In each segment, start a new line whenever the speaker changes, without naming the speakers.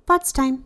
thoughts time.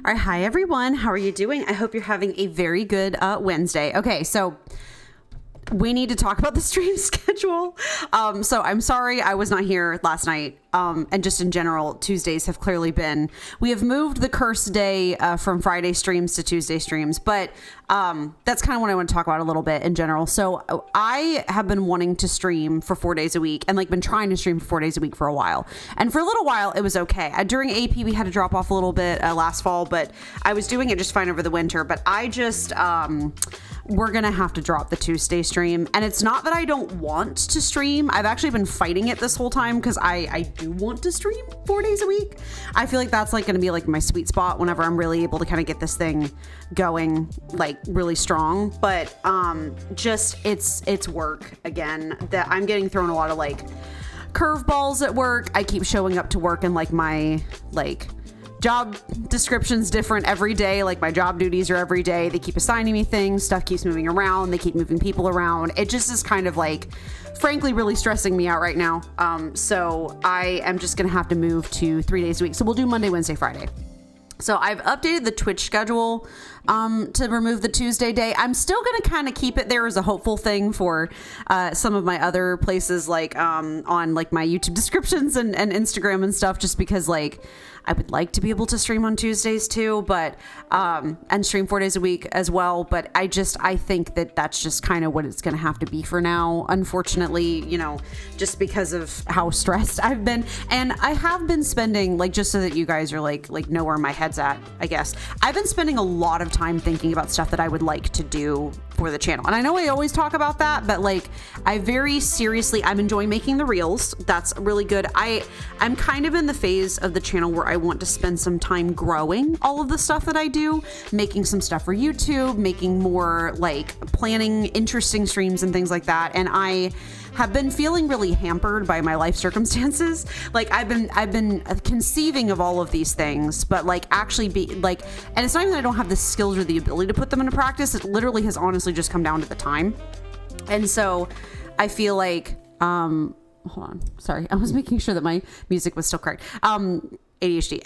All right, hi everyone. How are you doing? I hope you're having a very good Wednesday. Okay, so we need to talk about the stream schedule. So I'm sorry I was not here last night. And just in general, Tuesdays have clearly been, we have moved the curse day from Friday streams to Tuesday streams, but that's kind of what I want to talk about a little bit in general. So I have been wanting to stream for 4 days a week and like been trying to stream for 4 days a week for a while. And for a little while, it was okay. During AP, we had to drop off a little bit last fall, but I was doing it just fine over the winter. But I just, we're going to have to drop the Tuesday stream. And it's not that I don't want to stream. I've actually been fighting it this whole time because I do want to stream 4 days a week. I feel like that's like going to be like my sweet spot whenever I'm really able to kind of get this thing going like really strong. But just it's work again that I'm getting thrown a lot of like curveballs at work. I keep showing up to work and like my like job description's different every day. Like my job duties are every day. They keep assigning me things. Stuff keeps moving around. They keep moving people around. It just is kind of like, frankly, really stressing me out right now. So I am just going to have to move to 3 days a week. So we'll do Monday, Wednesday, Friday. So I've updated the Twitch schedule to remove the Tuesday day. I'm still going to kind of keep it there as a hopeful thing for some of my other places, like on like my YouTube descriptions and Instagram and stuff, just because like I would like to be able to stream on Tuesdays too, but and stream 4 days a week as well. But I think that that's just kind of what it's going to have to be for now. Unfortunately, you know, just because of how stressed I've been, and I have been spending, like, just so that you guys are like know where my head's at, I guess I've been spending a lot of time thinking about stuff that I would like to do for the channel. And I know I always talk about that, but like I'm enjoying making the reels. That's really good. I'm kind of in the phase of the channel where I want to spend some time growing all of the stuff that I do, making some stuff for YouTube, making more like planning interesting streams and things like that. And I have been feeling really hampered by my life circumstances. Like I've been conceiving of all of these things, but like actually be like, and it's not even that I don't have the skills or the ability to put them into practice. It literally has honestly just come down to the time. And so I feel like, hold on, sorry. I was making sure that my music was still correct. ADHD.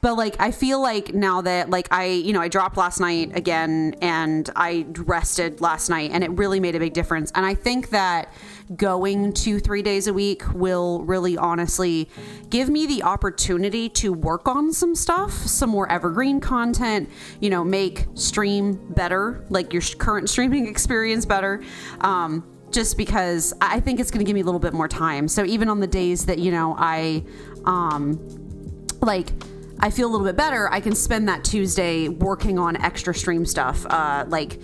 But like, I feel like now that like I dropped last night again and I rested last night and it really made a big difference. And I think that going to 3 days a week will really honestly give me the opportunity to work on some stuff, some more evergreen content, make stream better, like your current streaming experience better. Just because I think it's going to give me a little bit more time. So even on the days that, I feel a little bit better, I can spend that Tuesday working on extra stream stuff, like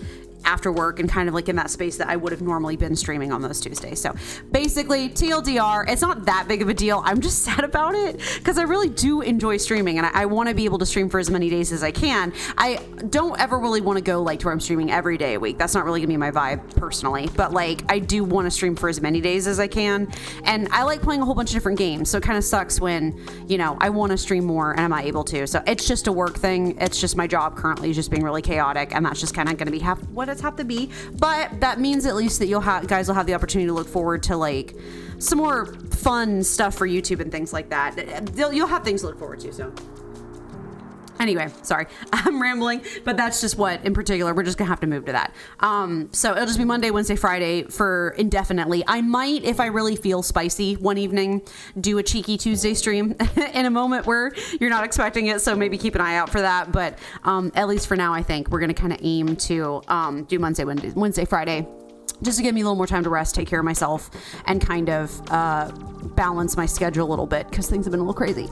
after work and kind of like in that space that I would have normally been streaming on those Tuesdays. So basically TLDR, it's not that big of a deal. I'm just sad about it because I really do enjoy streaming and I want to be able to stream for as many days as I can. I don't ever really want to go like to where I'm streaming every day a week. That's not really gonna be my vibe personally, but like I do want to stream for as many days as I can. And I like playing a whole bunch of different games. So it kind of sucks when, I want to stream more and I'm not able to. So it's just a work thing. It's just my job currently is just being really chaotic and that's just kind of going to be what it's have to be. But that means at least that guys will have the opportunity to look forward to like some more fun stuff for YouTube and things like that. You'll have things to look forward to. So anyway, sorry, I'm rambling, but that's just what in particular, we're just gonna have to move to that. So it'll just be Monday, Wednesday, Friday for indefinitely. I might, if I really feel spicy one evening, do a cheeky Tuesday stream in a moment where you're not expecting it. So maybe keep an eye out for that. But at least for now, I think we're gonna kind of aim to do Wednesday, Friday, just to give me a little more time to rest, take care of myself, and kind of balance my schedule a little bit because things have been a little crazy.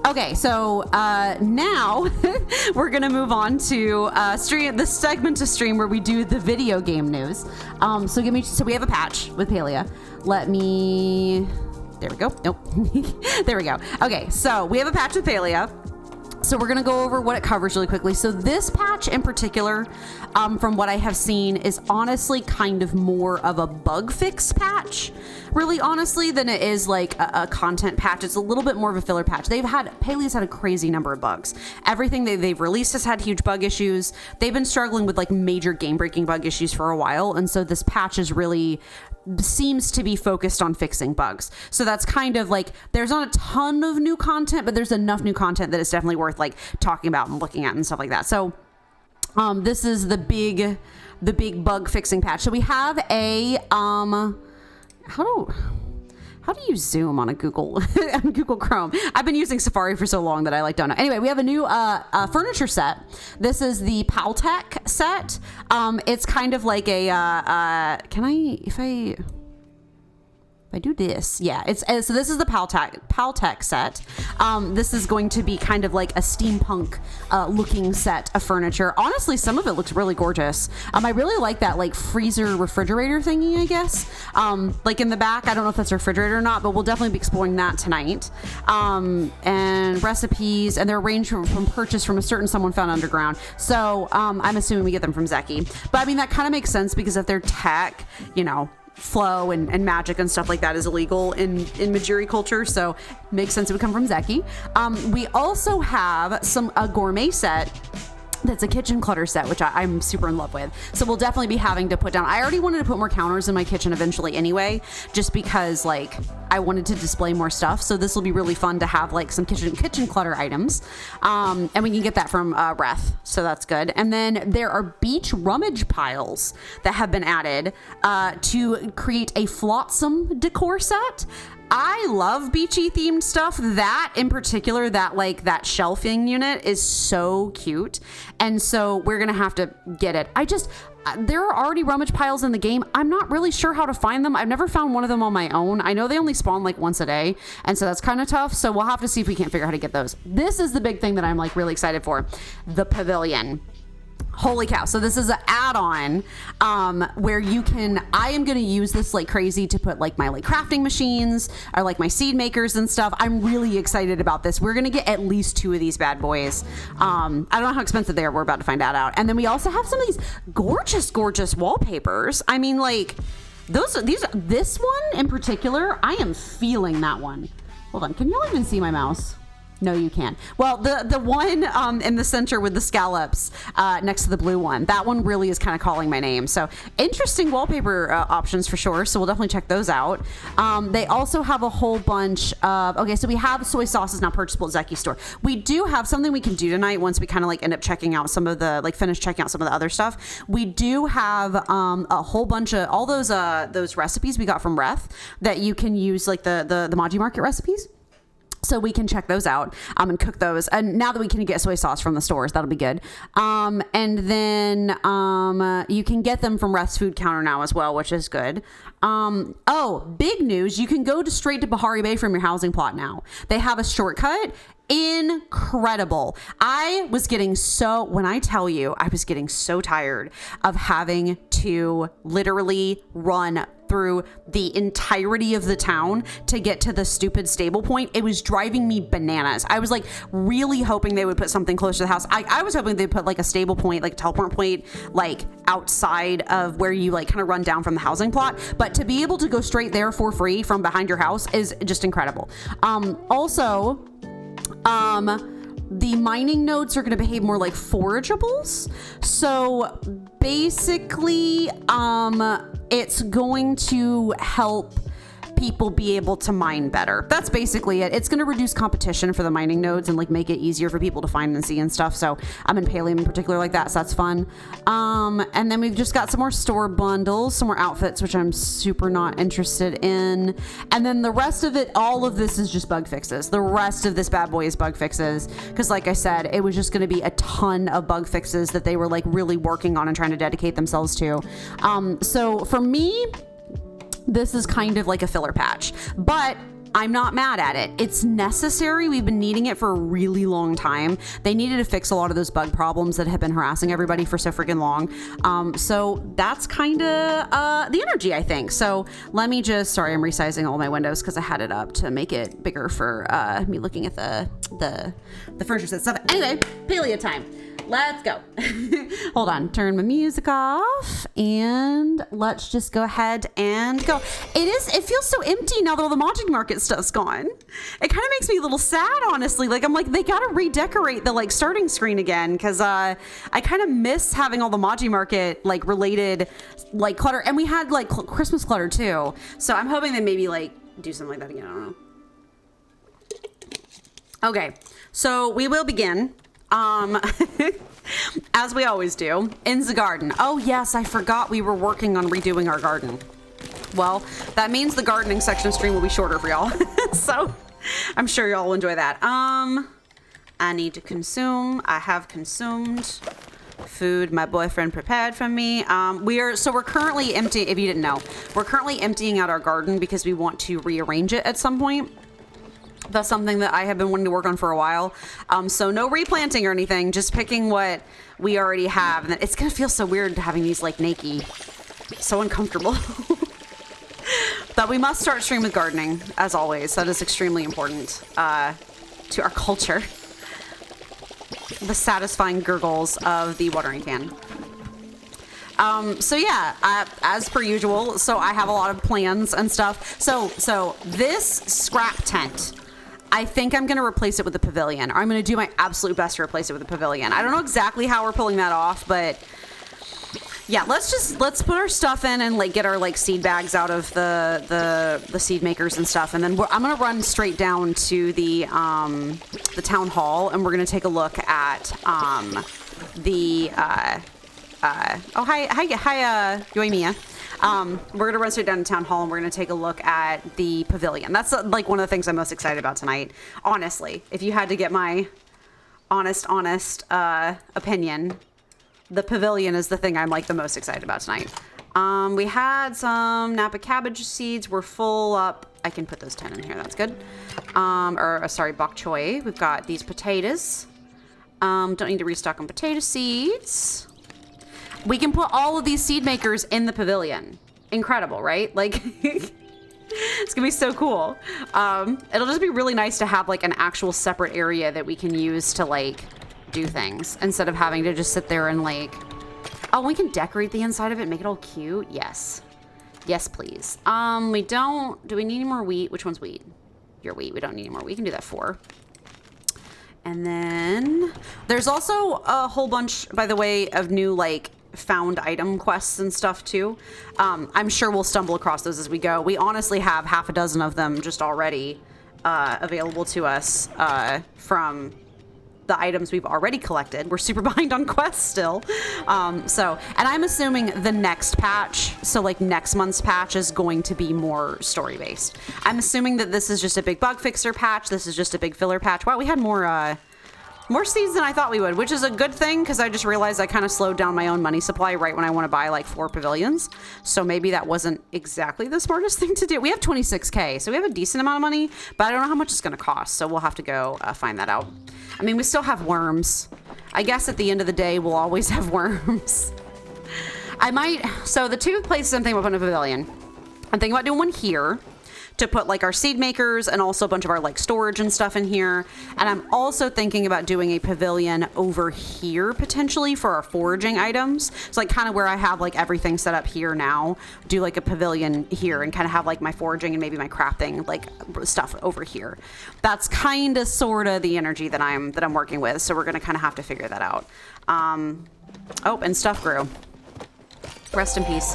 Okay, so now we're gonna move on to this segment of stream where we do the video game news. So we have a patch with Palia. There we go. Nope. There we go. Okay, so we have a patch with Palia. So we're going to go over what it covers really quickly. So this patch in particular, from what I have seen, is honestly kind of more of a bug fix patch, really honestly, than it is like a content patch. It's a little bit more of a filler patch. Palea's had a crazy number of bugs. Everything they've released has had huge bug issues. They've been struggling with like major game-breaking bug issues for a while. And so this patch is really seems to be focused on fixing bugs. So that's kind of like, there's not a ton of new content, but there's enough new content that it's definitely worth like talking about and looking at and stuff like that. So this is the big bug fixing patch. So we have a how do you zoom on a Google on Google Chrome? I've been using Safari for so long that I don't know. Anyway, we have a new furniture set. This is the Paltech set. It's kind of like a if I do this, yeah, so this is the Paltech set. This is going to be kind of like a steampunk looking set of furniture. Honestly, some of it looks really gorgeous. I really like that like freezer refrigerator thingy, I guess. Like in the back, I don't know if that's a refrigerator or not, but we'll definitely be exploring that tonight. And recipes, and they're arranged from purchase from a certain someone found underground. So I'm assuming we get them from Zeki. But I mean, that kind of makes sense because if they're tech, flow and magic and stuff like that is illegal in Majiri culture, so makes sense it would come from Zeki. We also have a gourmet set that's a kitchen clutter set, which I'm super in love with. So we'll definitely be having to put down. I already wanted to put more counters in my kitchen eventually anyway, just because like I wanted to display more stuff. So this will be really fun to have like some kitchen clutter items. And we can get that from Reth. So that's good. And then there are beach rummage piles that have been added to create a flotsam decor set. I love beachy themed stuff. That in particular, that shelving unit is so cute. And so we're going to have to get it. There are already rummage piles in the game. I'm not really sure how to find them. I've never found one of them on my own. I know they only spawn like once a day. And so that's kind of tough. So we'll have to see if we can't figure out how to get those. This is the big thing that I'm like really excited for. The pavilion. Holy cow. So this is an add-on where I am going to use this like crazy to put like my like crafting machines or like my seed makers and stuff. I'm really excited about this. We're going to get at least 2 of these bad boys. I don't know how expensive they are. We're about to find that out. And then we also have some of these gorgeous wallpapers. I mean, like this one in particular, I am feeling that one. Hold on. Can y'all even see my mouse? No, you can't. Well, the one in the center with the scallops next to the blue one, that one really is kind of calling my name. So interesting wallpaper options for sure. So we'll definitely check those out. They also have a whole bunch of, okay, so we have soy sauces now purchasable at Zeki store. We do have something we can do tonight once we kind of like end up checking out some of the, like finish checking out some of the other stuff. We do have a whole bunch of all those recipes we got from Reth that you can use, like the Maji Market recipes. So we can check those out and cook those. And now that we can get soy sauce from the stores, that'll be good. And then you can get them from Reth's Food Counter now as well, which is good. Oh, big news. You can go straight to Bahari Bay from your housing plot now. They have a shortcut. Incredible. When I tell you, I was getting so tired of having to literally run through the entirety of the town to get to the stupid stable point. It was driving me bananas. I was like really hoping they would put something close to the house. I was hoping they'd put like a stable point, like a teleport point, like outside of where you like kind of run down from the housing plot. But to be able to go straight there for free from behind your house is just incredible. Also, the mining nodes are going to behave more like forageables. So basically, it's going to help people be able to mine better. That's basically it. It's going to reduce competition for the mining nodes and like make it easier for people to find and see and stuff. So I'm in Palium in particular like that. So that's fun. And then we've just got some more store bundles, some more outfits, which I'm super not interested in. And then the rest of it, all of this is just bug fixes. The rest of this bad boy is bug fixes. Cause like I said, it was just going to be a ton of bug fixes that they were like really working on and trying to dedicate themselves to. So for me, this is kind of like a filler patch, but I'm not mad at it. It's necessary. We've been needing it for a really long time. They needed to fix a lot of those bug problems that have been harassing everybody for so freaking long. So that's kind of the energy, I think. So let me just, sorry, I'm resizing all my windows because I had it up to make it bigger for me looking at the furniture set stuff. Anyway, paleo time. Let's go. Hold on, turn my music off and let's just go ahead and go. It feels so empty now that all the Maji Market stuff's gone. It kind of makes me a little sad, honestly. Like I'm like, they got to redecorate the like starting screen again because I kind of miss having all the Maji Market like related like clutter, and we had like Christmas clutter too. So I'm hoping they maybe like do something like that again. I don't know. Okay, so we will begin. As we always do, in the garden. Oh yes, I forgot we were working on redoing our garden. Well, that means the gardening section stream will be shorter for y'all. So I'm sure y'all will enjoy that. I need to consume. I have consumed food my boyfriend prepared for me. We're currently emptying, if you didn't know, we're currently emptying out our garden because we want to rearrange it at some point. That's something that I have been wanting to work on for a while. So no replanting or anything, just picking what we already have. And it's going to feel so weird having these like naked, so uncomfortable. But we must start stream with gardening, as always. That is extremely important to our culture. The satisfying gurgles of the watering can. So yeah, as per usual, so I have a lot of plans and stuff. So this scrap tent, I think I'm going to replace it with a pavilion. Or I'm going to do my absolute best to replace it with a pavilion. I don't know exactly how we're pulling that off, but yeah, let's put our stuff in and like get our like seed bags out of the seed makers and stuff. And then I'm going to run straight down to the town hall, and we're going to take a look at hi, Yoimiya. We're gonna run straight down to town hall and we're gonna take a look at the pavilion. That's like one of the things I'm most excited about tonight. Honestly, if you had to get my honest opinion, the pavilion is the thing I'm like the most excited about tonight. We had some Napa cabbage seeds. We're full up. I can put those 10 in here. That's good. Sorry, bok choy. We've got these potatoes. Don't need to restock on potato seeds. We can put all of these seed makers in the pavilion. Incredible, right? Like, it's gonna be so cool. It'll just be really nice to have like an actual separate area that we can use to like do things instead of having to just sit there and like, oh, we can decorate the inside of it, make it all cute. Yes. Yes, please. Do we need any more wheat? Which one's wheat? Your wheat. We don't need any more. We can do that 4. And then there's also a whole bunch, by the way, of new like found item quests and stuff too. I'm sure we'll stumble across those as we go. We honestly have half a dozen of them just already available to us from the items we've already collected. We're super behind on quests still. And I'm assuming the next patch, so like next month's patch, is going to be more story based. I'm assuming that this is just a big bug fixer patch. This is just a big filler patch. Wow, we had more seeds than I thought we would, which is a good thing because I just realized I kind of slowed down my own money supply right when I want to buy like 4 pavilions. So maybe that wasn't exactly the smartest thing to do. We have 26K, so we have a decent amount of money, but I don't know how much it's going to cost. So we'll have to go find that out. I mean, we still have worms. I guess at the end of the day, we'll always have worms. So the two places I'm thinking about putting a pavilion, I'm thinking about doing one here to put like our seed makers and also a bunch of our like storage and stuff in here. And I'm also thinking about doing a pavilion over here potentially for our foraging items. So like kind of where I have like everything set up here now, do like a pavilion here and kind of have like my foraging and maybe my crafting like stuff over here. That's kind of sort of the energy that I'm working with. So we're going to kind of have to figure that out. Oh, and stuff grew. Rest in peace.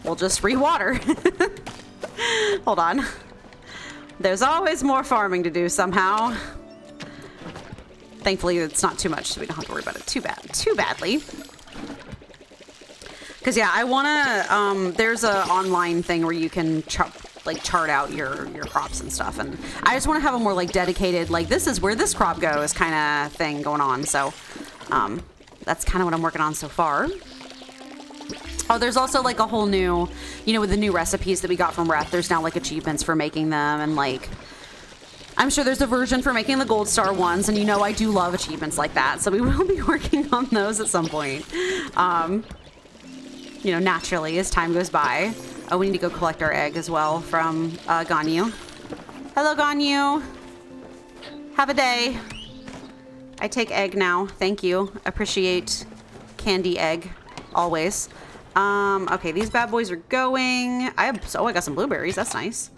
We'll just rewater. Hold on. There's always more farming to do somehow. Thankfully, it's not too much, so we don't have to worry about it too badly. Because yeah, I want to. There's a online thing where you can chart out your crops and stuff, and I just want to have a more like dedicated, like this is where this crop goes kind of thing going on. So that's kind of what I'm working on so far. Oh, there's also like a whole new, with the new recipes that we got from Reth, there's now like achievements for making them, and like, I'm sure there's a version for making the gold star ones, and I do love achievements like that, so we will be working on those at some point. Naturally, as time goes by. Oh, we need to go collect our egg as well from Ganyu. Hello, Ganyu. Have a day. I take egg now. Thank you. Appreciate candy egg. Always. Okay, these bad boys are going. I got some blueberries. That's nice.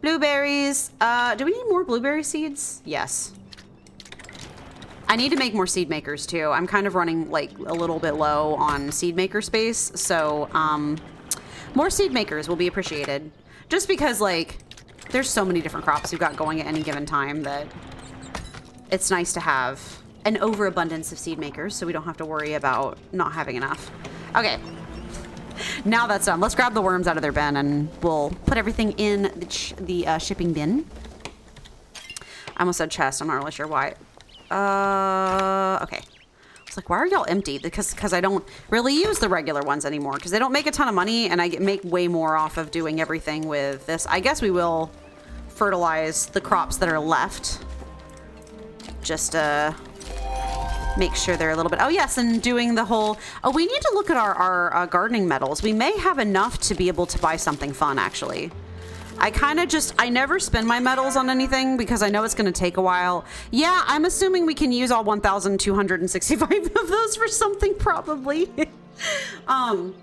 Blueberries. Do we need more blueberry seeds? Yes. I need to make more seed makers too. I'm kind of running like a little bit low on seed maker space. So, more seed makers will be appreciated. Just because like, there's so many different crops we've got going at any given time that it's nice to have an overabundance of seed makers so we don't have to worry about not having enough. Okay. Now that's done. Let's grab the worms out of their bin and we'll put everything in the shipping bin. I almost said chest. I'm not really sure why. Okay. It's like, why are y'all empty? Because I don't really use the regular ones anymore because they don't make a ton of money and I make way more off of doing everything with this. I guess we will fertilize the crops that are left. Just make sure they're a little bit. Oh yes, and doing the whole. Oh, we need to look at our gardening metals. We may have enough to be able to buy something fun. Actually, I never spend my metals on anything because I know it's going to take a while. Yeah, I'm assuming we can use all 1,265 of those for something probably. The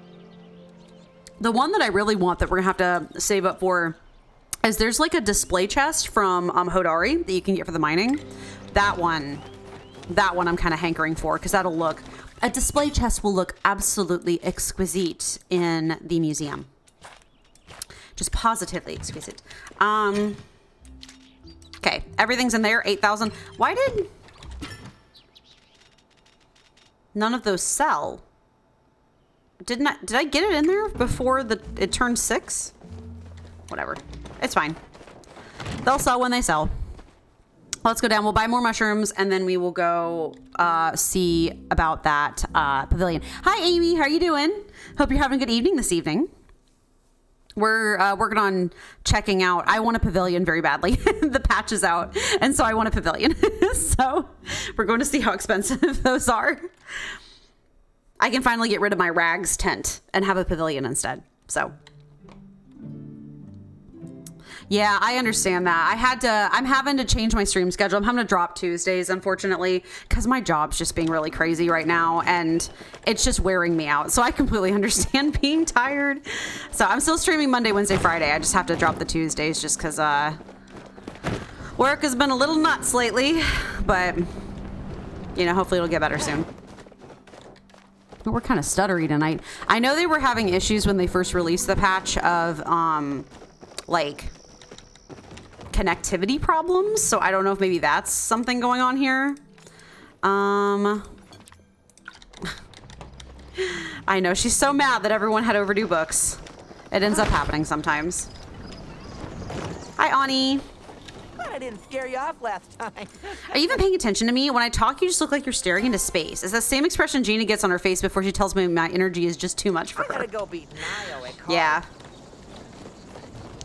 one that I really want that we're gonna have to save up for is there's like a display chest from Hodari that you can get for the mining. That one I'm kind of hankering for because a display chest will look absolutely exquisite in the museum. Just positively exquisite. Okay, everything's in there, 8,000. Why did none of those sell? Did I get it in there before it turned 6? Whatever, it's fine. They'll sell when they sell. Let's go down. We'll buy more mushrooms, and then we will go see about that pavilion. Hi, Amy. How are you doing? Hope you're having a good evening this evening. We're working on checking out. I want a pavilion very badly. The patch is out, and so I want a pavilion. So we're going to see how expensive those are. I can finally get rid of my rags tent and have a pavilion instead. So... yeah, I understand that. I'm having to change my stream schedule. I'm having to drop Tuesdays, unfortunately, because my job's just being really crazy right now, and it's just wearing me out. So I completely understand being tired. So I'm still streaming Monday, Wednesday, Friday. I just have to drop the Tuesdays just because, Work has been a little nuts lately, but, you know, hopefully it'll get better soon. We're kind of stuttery tonight. I know they were having issues when they first released the patch of, like, connectivity problems, so I don't know if maybe that's something going on here. I know, she's so mad that everyone had overdue books. It ends up happening sometimes. Hi, Ani.
I didn't scare you off last time.
Are you even paying attention to me? When I talk, you just look like you're staring into space. It's the same expression Gina gets on her face before she tells me my energy is just too much for her.
I gotta go beat Nio at cards.
Yeah.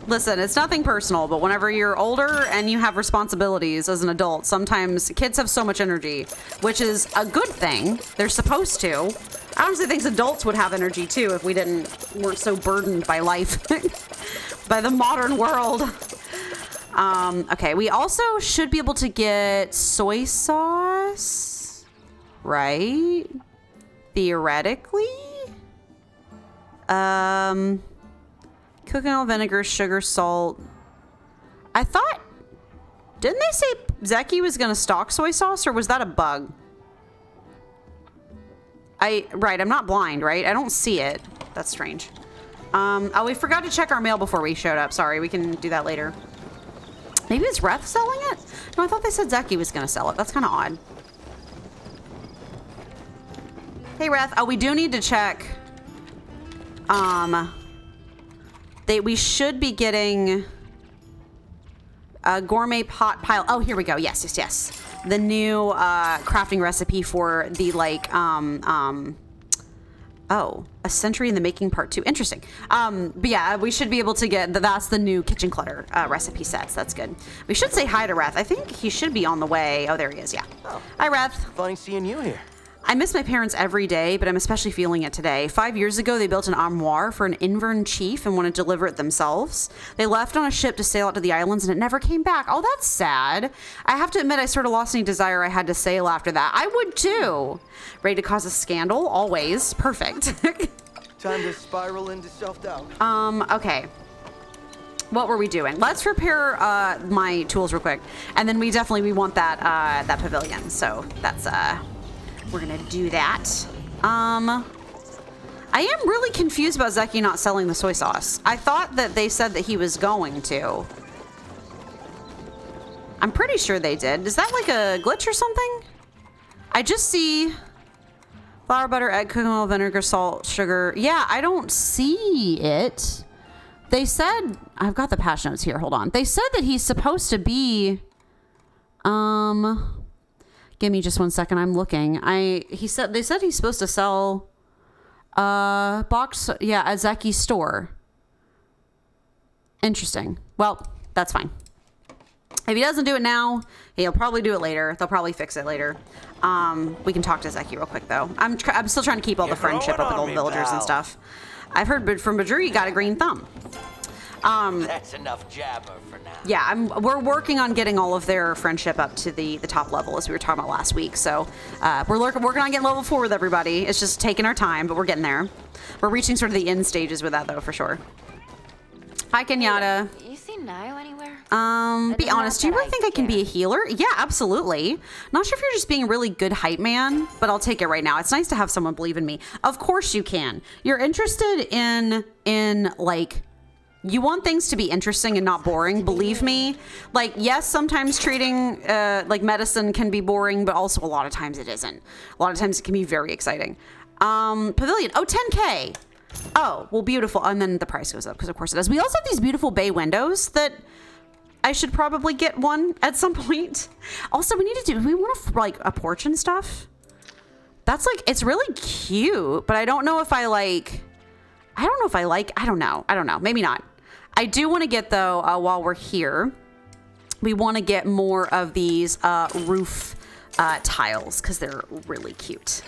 Listen, it's nothing personal, but whenever you're older and you have responsibilities as an adult, sometimes kids have so much energy, which is a good thing. They're supposed to. I honestly think adults would have energy too if we weren't so burdened by life, by the modern world. Okay, we also should be able to get soy sauce, right? Theoretically. Cooking oil, vinegar, sugar, salt. I thought, didn't they say Zeki was going to stock soy sauce, or was that a bug? Right, I'm not blind, right? I don't see it. That's strange. Oh, we forgot to check our mail before we showed up. Sorry, we can do that later. Maybe it's Reth selling it? No, I thought they said Zeki was going to sell it. That's kind of odd. Hey, Reth. Oh, we do need to check. We should be getting a gourmet pot pile. Oh, here we go. Yes, yes, yes. The new crafting recipe for the, like, oh, a century in the making part 2. Interesting. But yeah, we should be able to get, that's the new kitchen clutter recipe sets. That's good. We should say hi to Reth. I think he should be on the way. Oh, there he is. Yeah.
Oh.
Hi, Reth.
Funny seeing you here.
I miss my parents every day, but I'm especially feeling it today. 5 years ago, they built an armoire for an Invern chief and wanted to deliver it themselves. They left on a ship to sail out to the islands, and it never came back. Oh, that's sad. I have to admit, I sort of lost any desire I had to sail after that. I would too. Ready to cause a scandal? Always. Perfect.
Time to spiral into self-doubt.
Okay. What were we doing? Let's repair my tools real quick, and then we want that that pavilion. So that's we're gonna do that. I am really confused about Zeki not selling the soy sauce. I thought that they said that he was going to. I'm pretty sure they did. Is that like a glitch or something? I just see flour, butter, egg, cooking oil, vinegar, salt, sugar. Yeah, I don't see it. They said, I've got the patch notes here. Hold on. They said that he's supposed to be, give me just 1 second. I'm looking. They said he's supposed to sell box, yeah, at Zeki's store. Interesting. Well, that's fine. If he doesn't do it now, he'll probably do it later. They'll probably fix it later. We can talk to Zeki real quick though. I'm still trying to keep all the friendship up with all the villagers and stuff. I've heard from Badru you got a green thumb.
That's enough jabber for now.
Yeah, we're working on getting all of their friendship up to the top level as we were talking about last week. So we're working on getting level 4 with everybody. It's just taking our time, but we're getting there. We're reaching sort of the end stages with that though, for sure. Hi, Kenyatta.
You seen Nio anywhere?
Be honest, do you really think I can be a healer? Yeah, absolutely. Not sure if you're just being a really good hype man, but I'll take it right now. It's nice to have someone believe in me. Of course you can. You're interested in like, you want things to be interesting and not boring, believe me. Like, yes, sometimes treating like medicine can be boring, but also a lot of times it isn't. A lot of times it can be very exciting. Pavilion, oh, 10K. Oh, well, beautiful. And then the price goes up because of course it does. We also have these beautiful bay windows that I should probably get one at some point. Also, we want like a porch and stuff. That's like, it's really cute, but I don't know. I don't know. Maybe not. I do want to get though, while we're here, we want to get more of these roof tiles because they're really cute.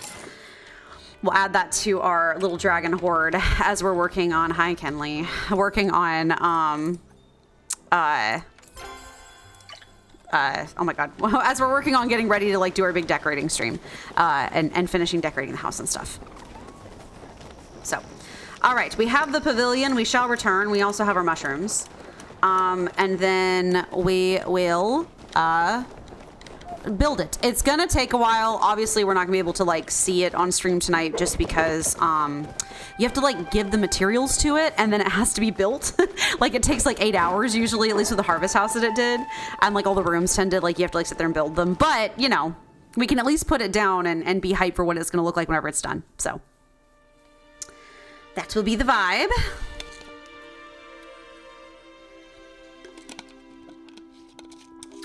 We'll add that to our little dragon horde as we're working on, hi Kenley, working on, oh my God, as we're working on getting ready to like do our big decorating stream and finishing decorating the house and stuff. So, all right, we have the pavilion, we shall return. We also have our mushrooms. And then we will build it. It's gonna take a while. Obviously, we're not gonna be able to like see it on stream tonight just because you have to like give the materials to it and then it has to be built. Like it takes like 8 hours usually, at least with the harvest house that it did. And like all the rooms tend to like you have to like sit there and build them. But you know, we can at least put it down and be hyped for what it's gonna look like whenever it's done. So that will be the vibe.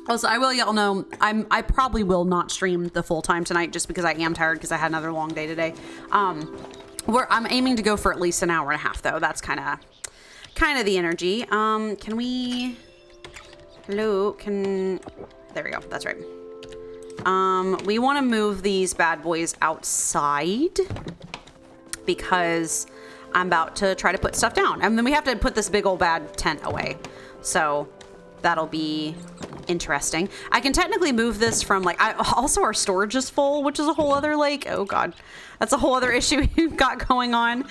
Also, I will let y'all know, I probably will not stream the full time tonight just because I am tired because I had another long day today. I'm aiming to go for at least an hour and a half though. That's kind of the energy. Can we, hello, there we go. That's right. We want to move these bad boys outside because I'm about to try to put stuff down. And then we have to put this big old bad tent away. So that'll be interesting. I can technically move this from like, also our storage is full, which is a whole other like, oh God, that's a whole other issue we've got going on.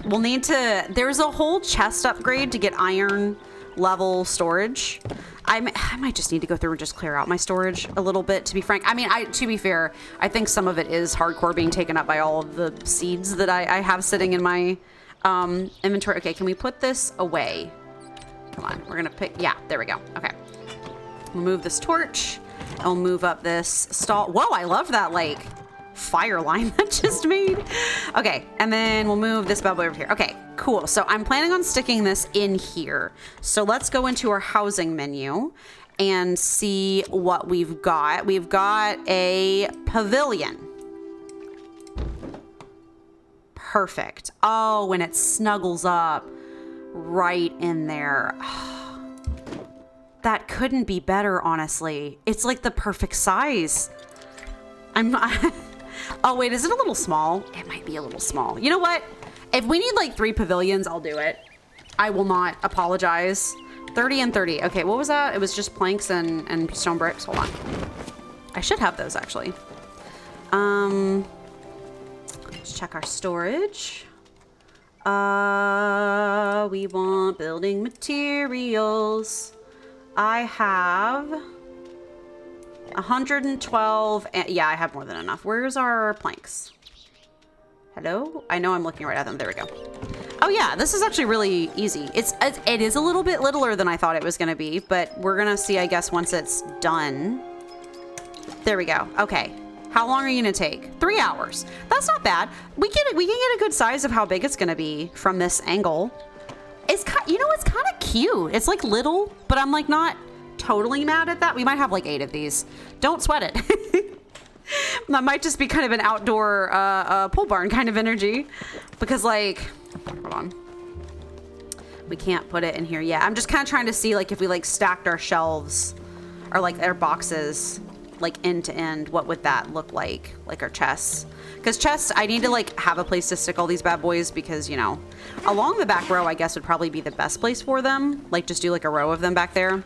We'll need to, there's a whole chest upgrade to get iron level storage. I might just need to go through and just clear out my storage a little bit, to be frank. I mean, to be fair, I think some of it is hardcore being taken up by all of the seeds that I have sitting in my inventory. Okay, can we put this away? Come on, we're gonna pick, yeah, there we go. Okay. We'll move this torch. I'll move up this stall. Whoa, I love that like fire line that just made. Okay, and then we'll move this bad boy over here. Okay, cool. So I'm planning on sticking this in here. So let's go into our housing menu and see what we've got. We've got a pavilion. Perfect. Oh, when it snuggles up right in there. That couldn't be better, honestly. It's like the perfect size. Oh, wait, is it a little small? It might be a little small. You know what? If we need like 3 pavilions, I'll do it. I will not apologize. 30 and 30. Okay, what was that? It was just planks and stone bricks. Hold on. I should have those, actually. Let's check our storage. We want building materials. I have 112. Yeah, I have more than enough. Where's our planks? Hello? I know I'm looking right at them. There we go. Oh yeah, this is actually really easy. It is a little bit littler than I thought it was going to be, but we're going to see, I guess, once it's done. There we go. Okay. How long are you going to take? 3 hours. That's not bad. We can get a good size of how big it's going to be from this angle. It's you know, it's kind of cute. It's like little, but I'm like not totally mad at that. We might have like 8 of these. Don't sweat it. That might just be kind of an outdoor pole barn kind of energy, because like, hold on, we can't put it in here yet. I'm just kind of trying to see like if we like stacked our shelves or like our boxes like end to end, what would that look like our chests? Because chests, I need to like have a place to stick all these bad boys, because you know, along the back row I guess would probably be the best place for them. Like just do like a row of them back there.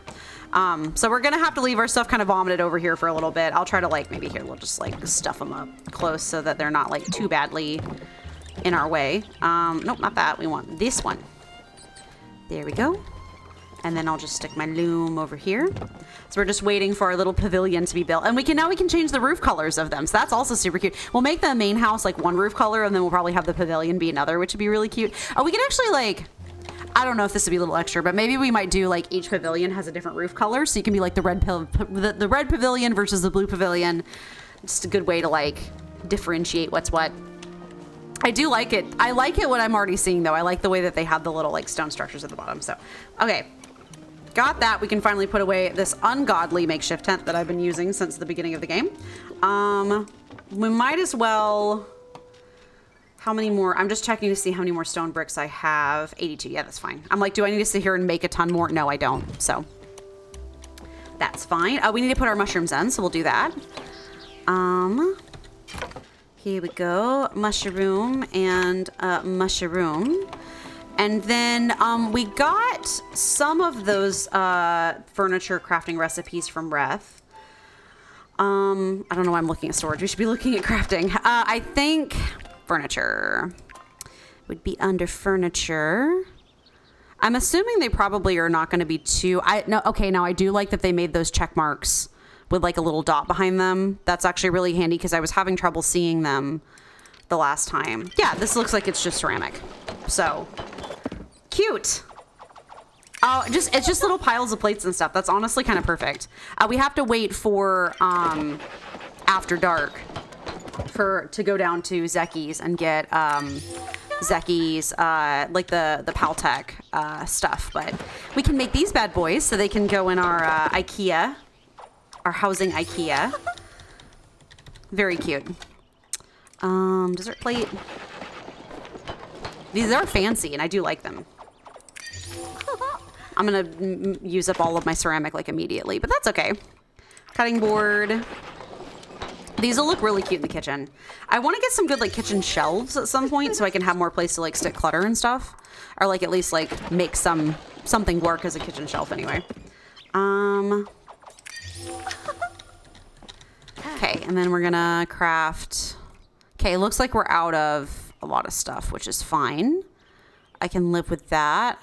So we're gonna have to leave our stuff kind of vomited over here for a little bit. I'll try to like, maybe here we'll just like stuff them up close so that they're not like too badly in our way. Nope, not that. We want this one. There we go. And then I'll just stick my loom over here. So we're just waiting for our little pavilion to be built. And we can change the roof colors of them. So that's also super cute. We'll make the main house like one roof color, and then we'll probably have the pavilion be another, which would be really cute. Oh, we can actually like, I don't know if this would be a little extra, but maybe we might do like each pavilion has a different roof color. So you can be like the red pavilion versus the blue pavilion. Just a good way to like differentiate what's what. I do like it. I like it what I'm already seeing though. I like the way that they have the little like stone structures at the bottom. So, okay. Got that. We can finally put away this ungodly makeshift tent that I've been using since the beginning of the game. We might as well, how many more? I'm just checking to see how many more stone bricks I have. 82. Yeah, that's fine. I'm like, do I need to sit here and make a ton more? No, I don't. So that's fine. We need to put our mushrooms in, so we'll do that. Here we go. Mushroom and mushroom. And then we got some of those furniture crafting recipes from Reth. I don't know why I'm looking at storage. We should be looking at crafting. I think furniture would be under furniture. I'm assuming they probably are not going to be too... Now I do like that they made those check marks with like a little dot behind them. That's actually really handy because I was having trouble seeing them the last time. Yeah, this looks like it's just ceramic. So, cute. Oh, it's just little piles of plates and stuff. That's honestly kind of perfect. We have to wait for after dark to go down to Zeki's and get Zeki's like the Paltech stuff. But we can make these bad boys so they can go in our IKEA, our housing IKEA. Very cute. Dessert plate. These are fancy and I do like them. I'm gonna use up all of my ceramic like immediately, but that's okay. Cutting board. These will look really cute in the kitchen. I want to get some good like kitchen shelves at some point so I can have more place to like stick clutter and stuff, or like at least like make something work as a kitchen shelf anyway. Okay, and then we're gonna craft. Okay, it looks like we're out of a lot of stuff, which is fine. I can live with that.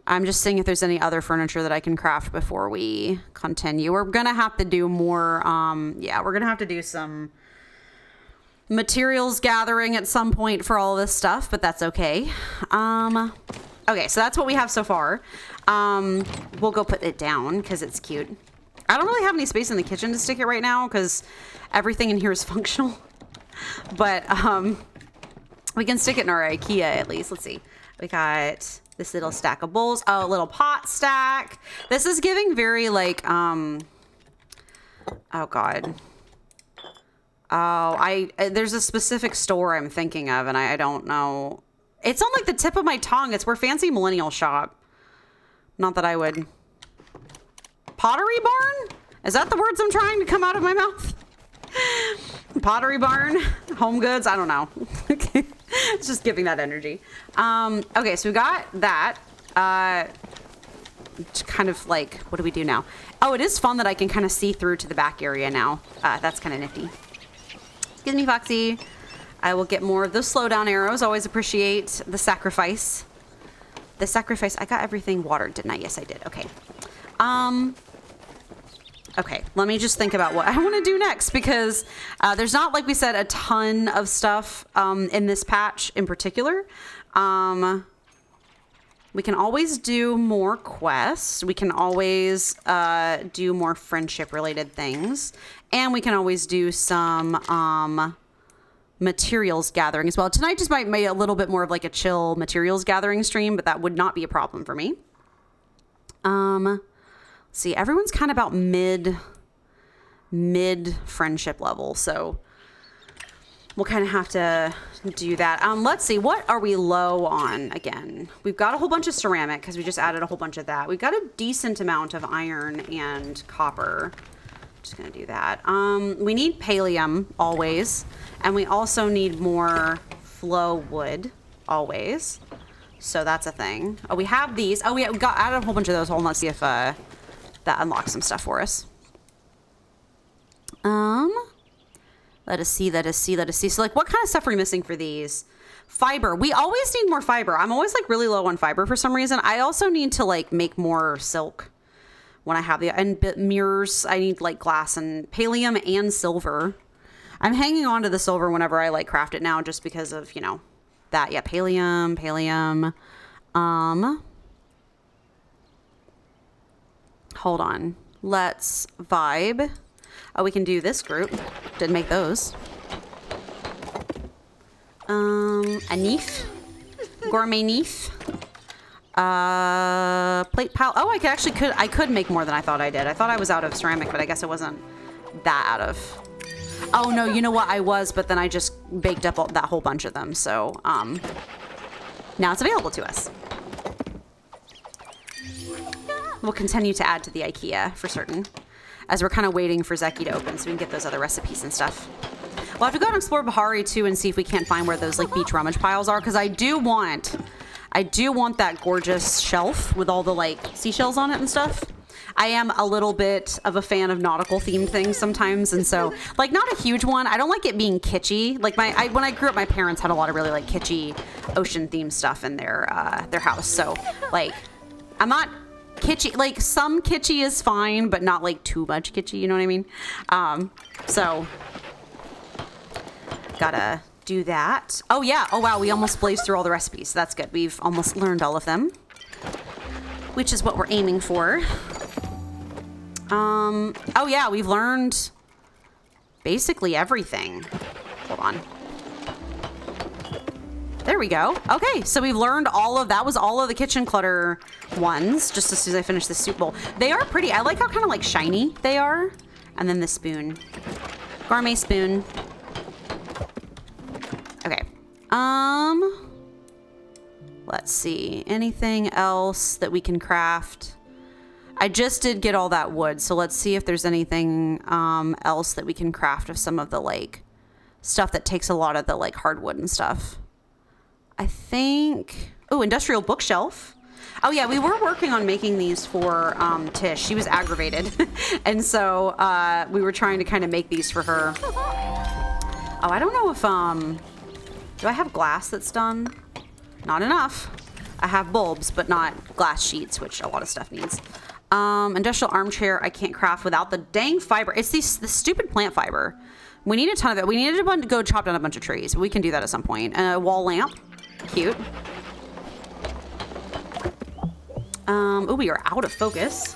I'm just seeing if there's any other furniture that I can craft before we continue. We're going to have to do more, we're going to have to do some materials gathering at some point for all this stuff, but that's okay. Okay, so that's what we have so far. We'll go put it down because it's cute. I don't really have any space in the kitchen to stick it right now because everything in here is functional. But we can stick it in our IKEA at least. Let's see. We got this little stack of bowls. Oh, a little pot stack. This is giving very like, oh God. Oh, there's a specific store I'm thinking of and I don't know. It's on like the tip of my tongue. It's where Fancy Millennial shop. Not that I would. Pottery Barn? Is that the words I'm trying to come out of my mouth? Pottery Barn, Home Goods, I don't know. It's just giving that energy. Okay, so we got that. Kind of like, what do we do now? Oh, it is fun that I can kind of see through to the back area now. That's kind of nifty. Excuse me, Foxy. I will get more of those slowdown arrows. Always appreciate the sacrifice. The sacrifice. I got everything watered, didn't I? Yes, I did. Okay. Okay, let me just think about what I want to do next because there's not, like we said, a ton of stuff in this patch in particular. We can always do more quests. We can always do more friendship-related things. And we can always do some materials gathering as well. Tonight just might be a little bit more of like a chill materials gathering stream, but that would not be a problem for me. See, everyone's kind of about mid friendship level, so we'll kind of have to do that. Let's see, what are we low on again? We've got a whole bunch of ceramic because we just added a whole bunch of that. We've got a decent amount of iron and copper. Just gonna do that. We need pallium always, and we also need more flow wood always. So that's a thing. Oh, we have these. Oh, we got added a whole bunch of those. Hold on, let's see if that unlocks some stuff for us. Let us see. So like, what kind of stuff are we missing for these? Fiber. We always need more fiber. I'm always like really low on fiber for some reason. I also need to like make more silk when I have and mirrors. I need like glass and pallium and silver. I'm hanging on to the silver whenever I like craft it now just because of, you know, that. Yeah, pallium. Hold on. Let's vibe. Oh, we can do this group. Didn't make those. A neef. Gourmet neef. Plate pile. Oh, I could make more than I thought I did. I thought I was out of ceramic, but I guess it wasn't that out of. Oh no, you know what? I was, but then I just baked up that whole bunch of them. So, now it's available to us. We'll continue to add to the IKEA for certain, as we're kind of waiting for Zeki to open so we can get those other recipes and stuff. We'll have to go and explore Bahari too and see if we can't find where those like beach rummage piles are, because I do want that gorgeous shelf with all the like seashells on it and stuff. I am a little bit of a fan of nautical themed things sometimes, and so like not a huge one. I don't like it being kitschy. Like when I grew up, my parents had a lot of really like kitschy ocean themed stuff in their house. So like I'm not kitschy. Like some kitschy is fine, but not like too much kitschy. You know what I mean? So gotta do that. Oh yeah. Oh wow. We almost blazed through all the recipes. That's good. We've almost learned all of them, which is what we're aiming for. Oh yeah, we've learned basically everything. Hold on. There we go. Okay, so we've learned all of that. Was all of the kitchen clutter ones, just as soon as I finish the soup bowl. They are pretty. I like how kind of like shiny they are. And then the spoon. Gourmet spoon. Okay. Let's see. Anything else that we can craft? I just did get all that wood, so let's see if there's anything else that we can craft of some of the like stuff that takes a lot of the like hardwood and stuff. I think, oh, industrial bookshelf. Oh yeah, we were working on making these for Tish. She was aggravated, and so we were trying to kind of make these for her. Oh, I don't know if do I have glass that's done? Not enough. I have bulbs, but not glass sheets, which a lot of stuff needs. Industrial armchair I can't craft without the dang fiber. It's the stupid plant fiber. We need a ton of it. We needed to go chop down a bunch of trees. We can do that at some point. A wall lamp. Cute. Oh, we are out of focus.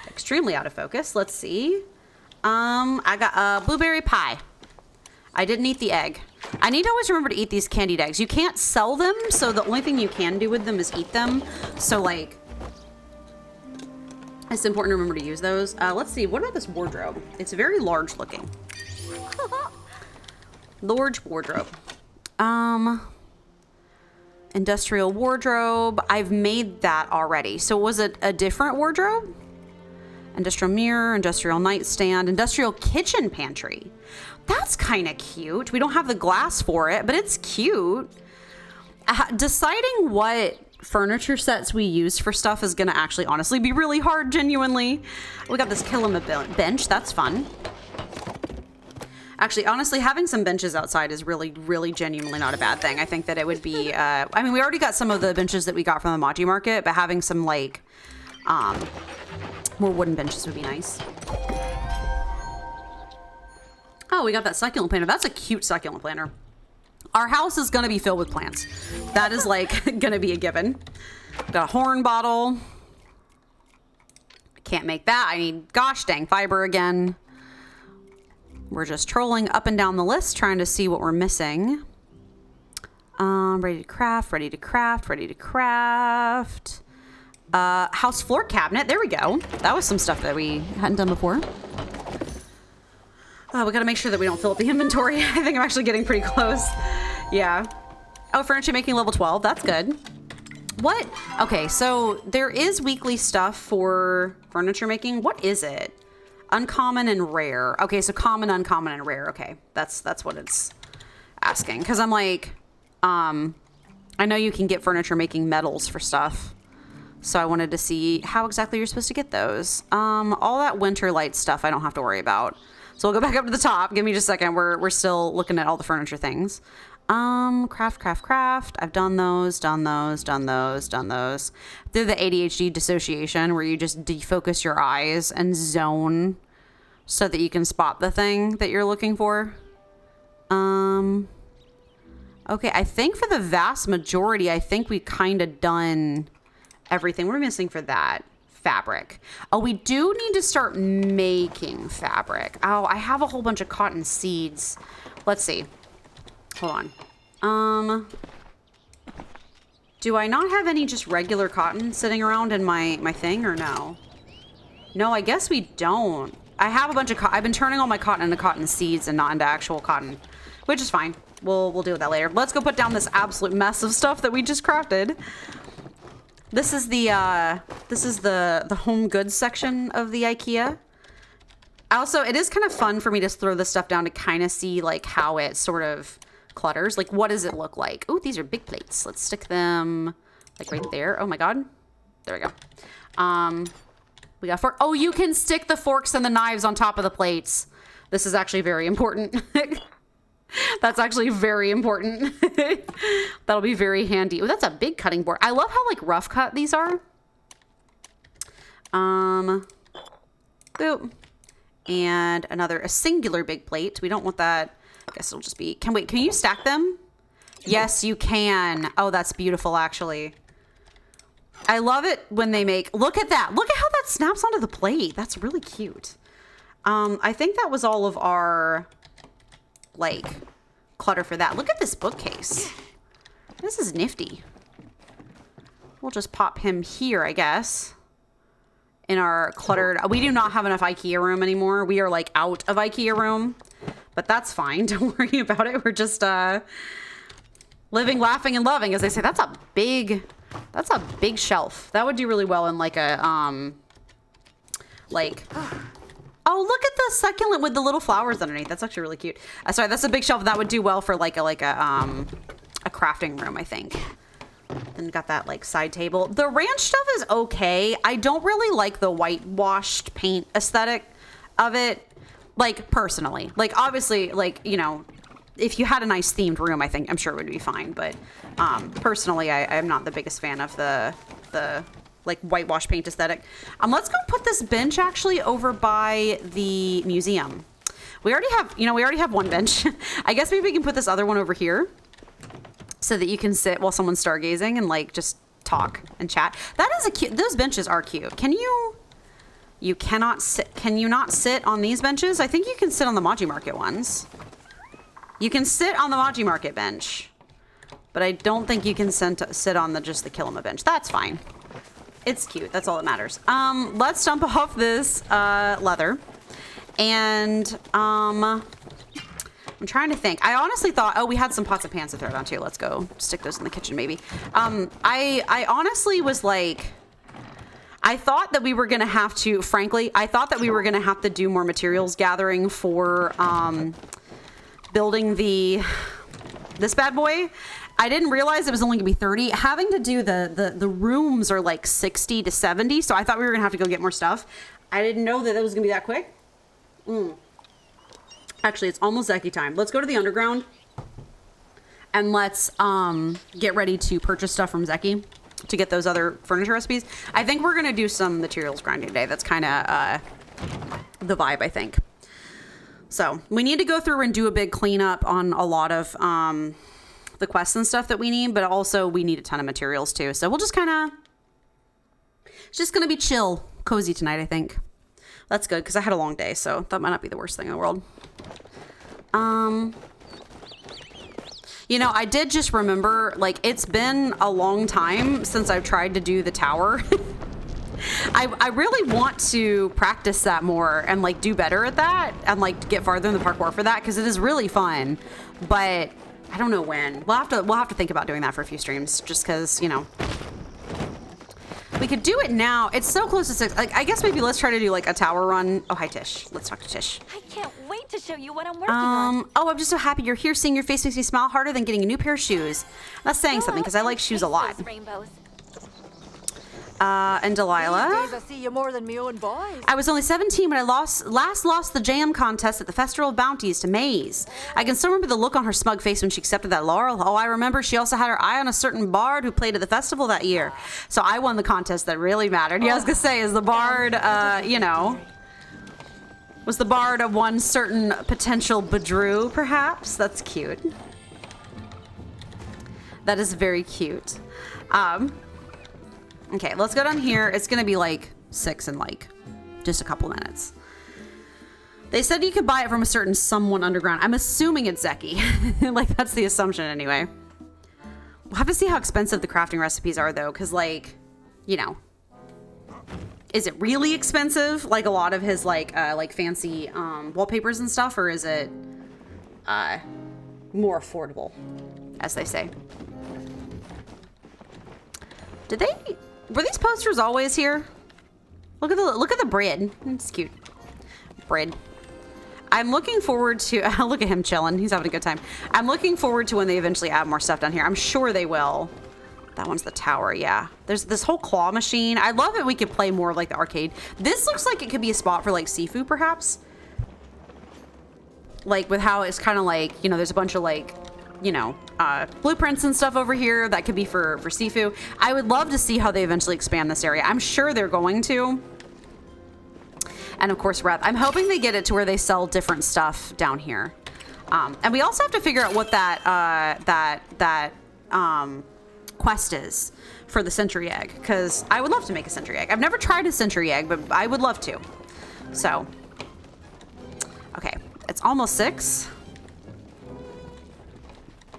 Extremely out of focus. Let's see. I got a blueberry pie. I didn't eat the egg. I need to always remember to eat these candied eggs. You can't sell them, so the only thing you can do with them is eat them. So, like, it's important to remember to use those. Let's see. What about this wardrobe? It's very large looking. Large wardrobe. Industrial wardrobe. I've made that already. So was it a different wardrobe? Industrial mirror, industrial nightstand, industrial kitchen pantry. That's kind of cute. We don't have the glass for it, but it's cute. Deciding what furniture sets we use for stuff is going to actually honestly be really hard, genuinely. We got this Killam bench. That's fun. Actually, honestly, having some benches outside is really, really genuinely not a bad thing. I think that it would be, I mean, we already got some of the benches that we got from the Maji Market, but having some, like, more wooden benches would be nice. Oh, we got that succulent planter. That's a cute succulent planter. Our house is going to be filled with plants. That is, like, going to be a given. Got a horn bottle. Can't make that. I need, gosh dang, fiber again. We're just trolling up and down the list, trying to see what we're missing. Ready to craft, ready to craft, ready to craft. House floor cabinet. There we go. That was some stuff that we hadn't done before. We got to make sure that we don't fill up the inventory. I think I'm actually getting pretty close. Yeah. Oh, furniture making level 12. That's good. What? Okay, so there is weekly stuff for furniture making. What is it? Uncommon and rare. Okay, so common, uncommon, and rare. Okay, that's what it's asking. Because I'm like, I know you can get furniture making medals for stuff. So I wanted to see how exactly you're supposed to get those. All that winter light stuff I don't have to worry about. So we'll go back up to the top. Give me just a second. We're still looking at all the furniture things. Craft. I've done those. They're the ADHD dissociation where you just defocus your eyes and zone so that you can spot the thing that you're looking for. Okay, I think for the vast majority, I think we kind of done everything. We're missing for that. Fabric. Oh, we do need to start making fabric. Oh, I have a whole bunch of cotton seeds. Let's see. Hold on. Do I not have any just regular cotton sitting around in my thing or no? No, I guess we don't. I have a bunch of I've been turning all my cotton into cotton seeds and not into actual cotton, which is fine. We'll deal with that later. Let's go put down this absolute mess of stuff that we just crafted. This is the home goods section of the IKEA. Also, it is kind of fun for me to throw this stuff down to kind of see like how it sort of clutters. Like, what does it look like? Oh, these are big plates. Let's stick them like right there. Oh my God. There we go. We got fork. Oh, you can stick the forks and the knives on top of the plates. This is actually very important. That's actually very important. That'll be very handy. Oh, that's a big cutting board. I love how like rough cut these are. Boop. And a singular big plate. We don't want that. I guess it'll just be, can you stack them? Yes, you can. Oh, that's beautiful actually. I love it when they make, look at that. Look at how that snaps onto the plate. That's really cute. I think that was all of our like clutter for that. Look at this bookcase. This is nifty. We'll just pop him here, I guess. In our cluttered, we do not have enough IKEA room anymore. We are like out of IKEA room, but that's fine. Don't worry about it. We're just living, laughing, and loving, as they say. That's a big shelf. That would do really well in like a like. Oh, look at the succulent with the little flowers underneath. That's actually really cute. Sorry, that's a big shelf. That would do well for like a crafting room, I think. And got that like side table. The ranch stuff is okay. I don't really like the whitewashed paint aesthetic of it. Like personally, like obviously, like, you know, if you had a nice themed room, I'm sure it would be fine. But personally, I'm not the biggest fan of the like whitewash paint aesthetic. Let's go put this bench actually over by the museum. We already have one bench. I guess maybe we can put this other one over here so that you can sit while someone's stargazing and like just talk and chat. That is those benches are cute. You cannot sit. Can you not sit on these benches? I think you can sit on the Maji Market ones. You can sit on the Maji Market bench, but I don't think you can sit on just the Kilima bench. That's fine. It's cute. That's all that matters. Let's dump off this leather. And I'm trying to think. I honestly thought, oh, we had some pots and pans to throw down too. Let's go stick those in the kitchen maybe. I honestly was like, I thought that we were going to have to, frankly, I thought that we were going to have to do more materials gathering for building this bad boy. I didn't realize it was only gonna be 30. Having to do the rooms are like 60 to 70, so I thought we were gonna have to go get more stuff. I didn't know that it was gonna be that quick. Actually, it's almost Zeki time. Let's go to the underground and let's get ready to purchase stuff from Zeki to get those other furniture recipes. I think we're gonna do some materials grinding today. That's kind of the vibe, I think. So we need to go through and do a big cleanup on a lot of the quests and stuff that we need, but also we need a ton of materials too. So we'll just kind of, it's just going to be chill, cozy tonight, I think. That's good because I had a long day, so that might not be the worst thing in the world. You know, I did just remember, like, it's been a long time since I've tried to do the tower. I really want to practice that more and like do better at that and like get farther in the parkour for that because it is really fun, but I don't know when. We'll have to think about doing that for a few streams just because, you know, we could do it now. It's so close to 6. Like, I guess maybe let's try to do like a tower run. Oh, hi Tish. Let's talk to Tish.
I can't wait to show you what I'm working on.
Oh, I'm just so happy you're here. Seeing your face makes me smile harder than getting a new pair of shoes. That's saying something because I like shoes a lot.
Rainbows.
And Delilah.
These days I see you more than me own boys.
I was only 17 when I last lost the jam contest at the Festival of Bounties to Maze. I can still remember the look on her smug face when she accepted that laurel. Oh, I remember she also had her eye on a certain bard who played at the festival that year. So I won the contest that really mattered. Yeah, I was gonna say, is the bard, you know, was the bard of one certain potential Badru, perhaps? That's cute. That is very cute. Okay, let's go down here. It's gonna be like 6 in like just a couple minutes. They said you could buy it from a certain someone underground. I'm assuming it's Zeki. Like that's the assumption anyway. We'll have to see how expensive the crafting recipes are though, because like, you know, is it really expensive? Like a lot of his like fancy wallpapers and stuff, or is it more affordable, as they say? Were these posters always here? Look at the bread. It's cute. Bread. I'm looking forward to look at him chilling. He's having a good time. I'm looking forward to when they eventually add more stuff down here. I'm sure they will. That one's the tower, yeah. There's this whole claw machine. I love it. We could play more like the arcade. This looks like it could be a spot for like Sifu, perhaps. Like with how it's kind of like, you know, there's a bunch of like, you know, blueprints and stuff over here that could be for Sifu. I would love to see how they eventually expand this area. I'm sure they're going to. And of course, Wrath. I'm hoping they get it to where they sell different stuff down here. And we also have to figure out what that quest is for the Century Egg, because I would love to make a Century Egg. I've never tried a Century Egg, but I would love to. So, okay, it's almost 6.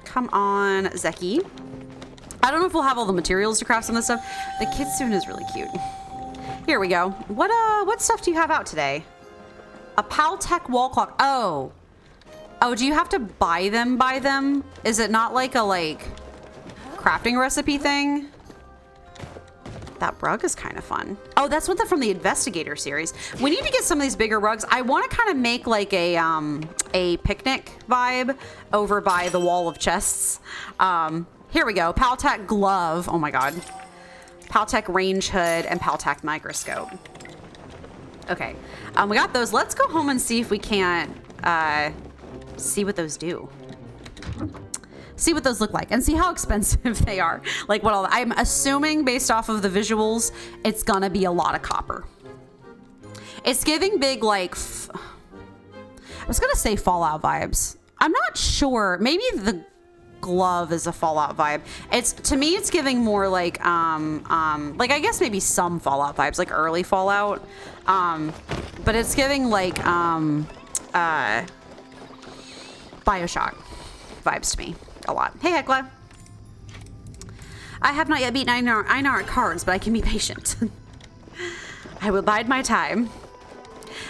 Come on, Zeki. I don't know if we'll have all the materials to craft some of this stuff. The kitsune is really cute. Here we go. What stuff do you have out today? A Paltech wall clock. Oh, do you have to buy them? Is it not like a crafting recipe thing? That rug is kind of fun. Oh, that's what from the Investigator series. We need to get some of these bigger rugs. I want to kind of make like a picnic vibe over by the wall of chests. Here we go. Paltech glove. Oh my god. Paltech range hood and Paltech microscope. Okay, we got those. Let's go home and see if we can't see what those do. See what those look like and see how expensive they are. Like what all I'm assuming based off of the visuals, it's gonna be a lot of copper. It's giving big like I was gonna say Fallout vibes. I'm not sure. Maybe the glove is a Fallout vibe. It's to me it's giving more like I guess maybe some Fallout vibes, like early Fallout. But it's giving like BioShock vibes to me a lot. Hey Hecla. I have not yet beaten Einar at cards, but I can be patient. I will bide my time.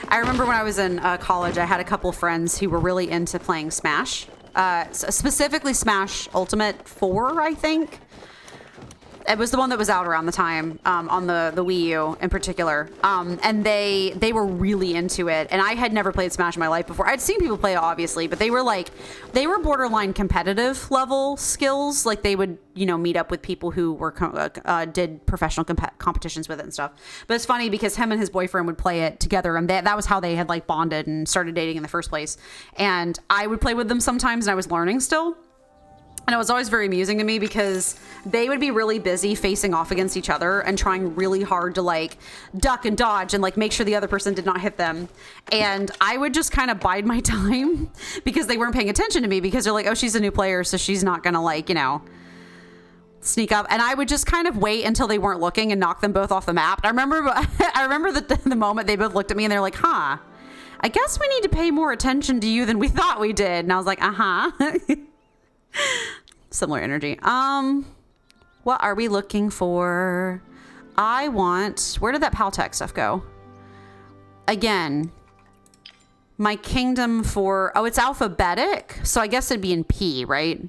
I remember when I was in college, I had a couple friends who were really into playing Smash. Specifically Smash Ultimate 4, I think. It was the one that was out around the time on the Wii U in particular. And they were really into it. And I had never played Smash in my life before. I'd seen people play it, obviously, but they were borderline competitive level skills. Like they would, you know, meet up with people who were did professional competitions with it and stuff. But it's funny because him and his boyfriend would play it together, and that was how they had like bonded and started dating in the first place. And I would play with them sometimes, and I was learning still. And it was always very amusing to me because they would be really busy facing off against each other and trying really hard to like duck and dodge and like make sure the other person did not hit them. And I would just kind of bide my time because they weren't paying attention to me because they're like, oh, she's a new player, so she's not gonna like, you know, sneak up. And I would just kind of wait until they weren't looking and knock them both off the map. I remember the moment they both looked at me and they're like, huh, I guess we need to pay more attention to you than we thought we did. And I was like, uh-huh. Similar energy. What are we looking for? Where did that Paltech stuff go? Again, my kingdom for, oh, it's alphabetic. So I guess it'd be in P, right?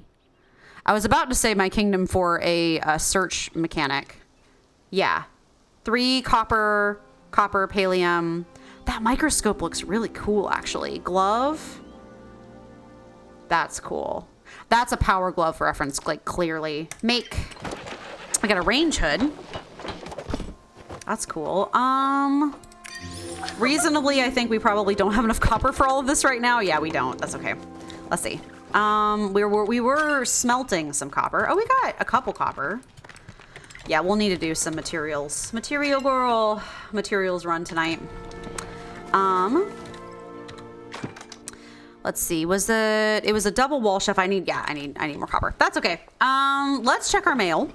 I was about to say my kingdom for a search mechanic. Yeah. 3 copper, pallium. That microscope looks really cool, actually. Glove. That's cool. That's a power glove reference, like clearly. I got a range hood. That's cool. Reasonably, I think we probably don't have enough copper for all of this right now. Yeah, we don't. That's okay. Let's see. We were smelting some copper. Oh, we got a couple copper. Yeah, we'll need to do some materials. Material girl. Materials run tonight. Let's see. It was a double wall chef. I need more copper. That's okay. Let's check our mail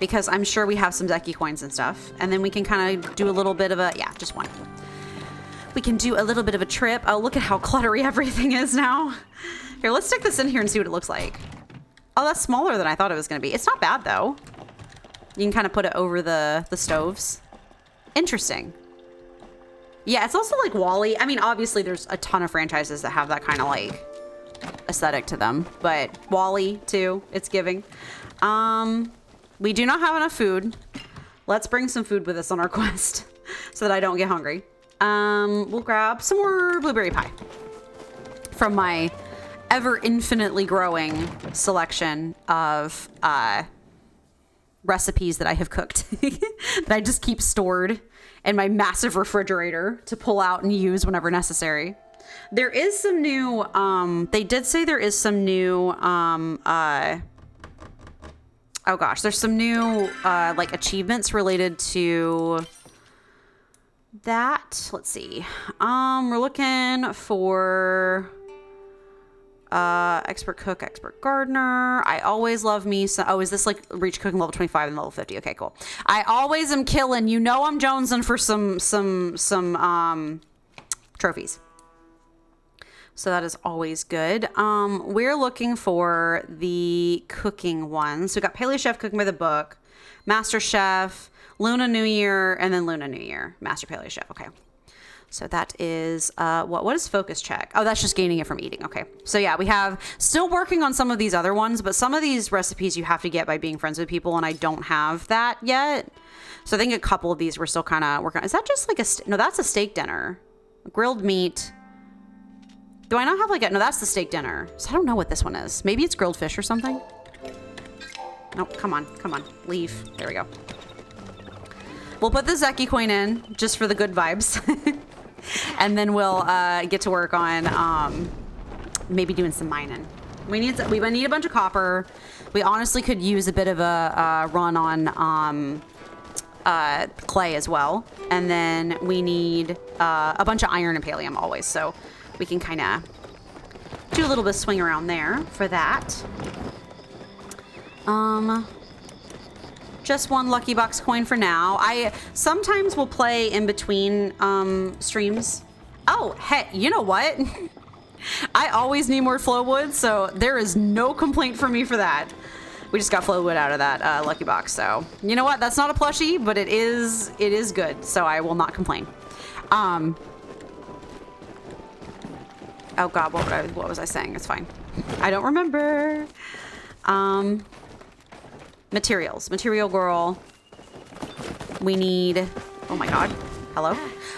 because I'm sure we have some Zeki coins and stuff. And then we can kind of do a little bit of just one. We can do a little bit of a trip. Oh, look at how cluttery everything is now. Here, let's stick this in here and see what it looks like. Oh, that's smaller than I thought it was going to be. It's not bad though. You can kind of put it over the stoves. Interesting. Yeah, it's also like Wall-E. I mean, obviously there's a ton of franchises that have that kind of like aesthetic to them, but Wall-E too, it's giving. We do not have enough food. Let's bring some food with us on our quest so that I don't get hungry. We'll grab some more blueberry pie from my ever infinitely growing selection of recipes that I have cooked that I just keep stored in my massive refrigerator to pull out and use whenever necessary. There is some new, they did say there is some new, oh gosh, there's some new, like achievements related to that. Let's see. We're looking for, expert cook, expert gardener. I always love me some, oh, is this like reach cooking level 25 and level 50? Okay, cool. I always am killing, you know, I'm jonesing for some trophies. So that is always good. We're looking for the cooking ones. So we got Paleo Chef, Cooking by the Book, Master Chef, Luna New Year, and then Luna New Year, Master Paleo Chef. Okay. So that is, what is focus check? Oh, that's just gaining it from eating. Okay. So yeah, we have still working on some of these other ones, but some of these recipes you have to get by being friends with people, and I don't have that yet. So I think a couple of these we're still kind of working on. Is that just like no, that's a steak dinner. Grilled meat. Do I not have like a, no, that's the steak dinner. So I don't know what this one is. Maybe it's grilled fish or something. Nope, come on, leave. There we go. We'll put the Zeki coin in just for the good vibes. And then we'll get to work on maybe doing some mining. We need a bunch of copper. We honestly could use a bit of a run on clay as well. And then we need a bunch of iron and pallium always. So we can kind of do a little bit of swing around there for that. Just one lucky box coin for now. I sometimes will play in between streams. Oh, hey, you know what? I always need more flow wood, so there is no complaint from me for that. We just got flow wood out of that lucky box, so you know what? That's not a plushie, but it is good, so I will not complain. Oh God, what was I saying? It's fine. I don't remember. Material girl. We need, oh my God. Hello?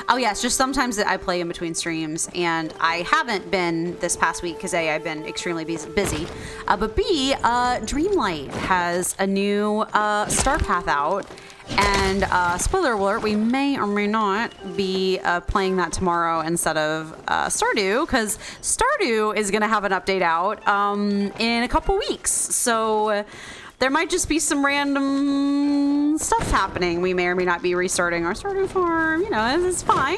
Oh yes, just sometimes that I play in between streams, and I haven't been this past week because A, I've been extremely busy, but B, Dreamlight has a new star path out, and spoiler alert, we may or may not be playing that tomorrow instead of Stardew, because Stardew is going to have an update out in a couple weeks, so there might just be some random stuff happening. We may or may not be restarting our Stardew farm. You know, it's fine.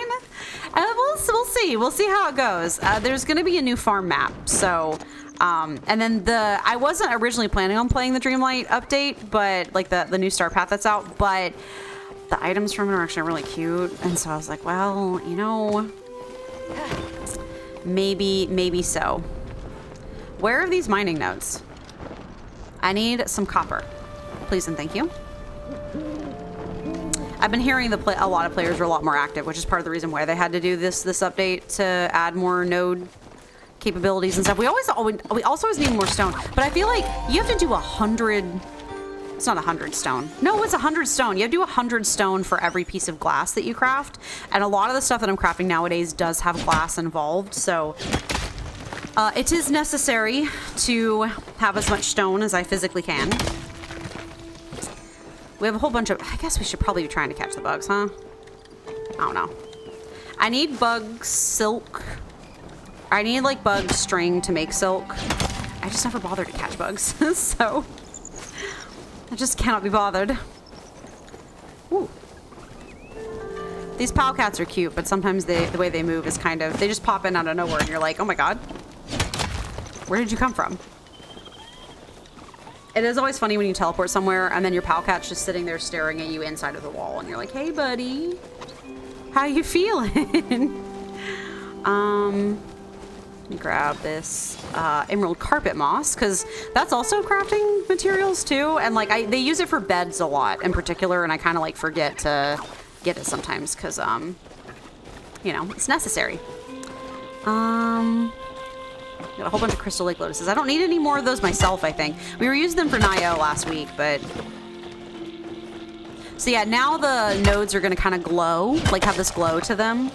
We'll see. We'll see how it goes. There's going to be a new farm map. So, and then I wasn't originally planning on playing the Dreamlight update, but like the new star path that's out. But the items from it are actually really cute, and so I was like, well, you know, maybe so. Where are these mining nodes? I need some copper, please and thank you. I've been hearing a lot of players are a lot more active, which is part of the reason why they had to do this update to add more node capabilities and stuff. We also always need more stone, but I feel like you have to do 100. It's not 100 stone. No, it's 100 stone. You have to do 100 stone for every piece of glass that you craft, and a lot of the stuff that I'm crafting nowadays does have glass involved, so. It is necessary to have as much stone as I physically can. We have a whole bunch of, I guess we should probably be trying to catch the bugs, huh? I don't know. I need bug silk. I need like bug string to make silk. I just never bothered to catch bugs, so I just cannot be bothered. Ooh. These pal cats are cute, but sometimes the way they move is kind of, they just pop in out of nowhere and you're like, oh my God. Where did you come from? It is always funny when you teleport somewhere and then your pal cat's just sitting there staring at you inside of the wall and you're like, hey buddy, how you feeling? Let me grab this emerald carpet moss, because that's also crafting materials too, and like they use it for beds a lot in particular, and I kind of like forget to get it sometimes because you know, it's necessary. Got a whole bunch of crystal lake lotuses. I don't need any more of those myself, I think. We were using them for Nio last week, but so yeah, now the nodes are going to kind of glow, like have this glow to them.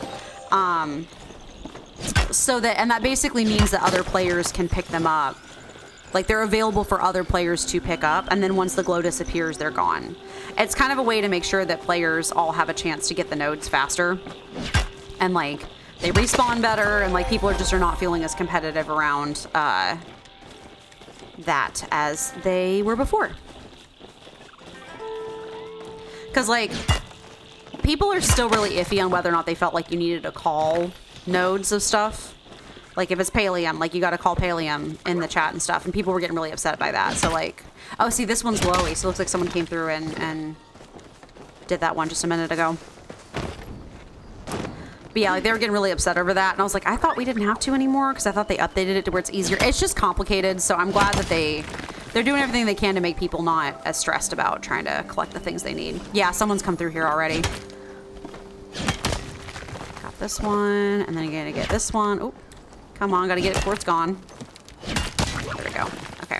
So that, and that basically means that other players can pick them up Like, they're available for other players to pick up, and then once the glow disappears, they're gone. It's kind of a way to make sure that players all have a chance to get the nodes faster. And, like, they respawn better, and, like, people are not feeling as competitive around that as they were before. Because, like, people are still really iffy on whether or not they felt like you needed to call nodes of stuff. Like, if it's Pallium, like, you got to call Pallium in the chat and stuff. And people were getting really upset by that. So, like, oh, see, this one's glowy. So it looks like someone came through and did that one just a minute ago. But yeah, like, they were getting really upset over that. And I was like, I thought we didn't have to anymore because I thought they updated it to where it's easier. It's just complicated. So I'm glad that they're doing everything they can to make people not as stressed about trying to collect the things they need. Yeah, someone's come through here already. Got this one. And then you're going to get this one. Oh. Come on, gotta get it before it's gone. There we go. Okay.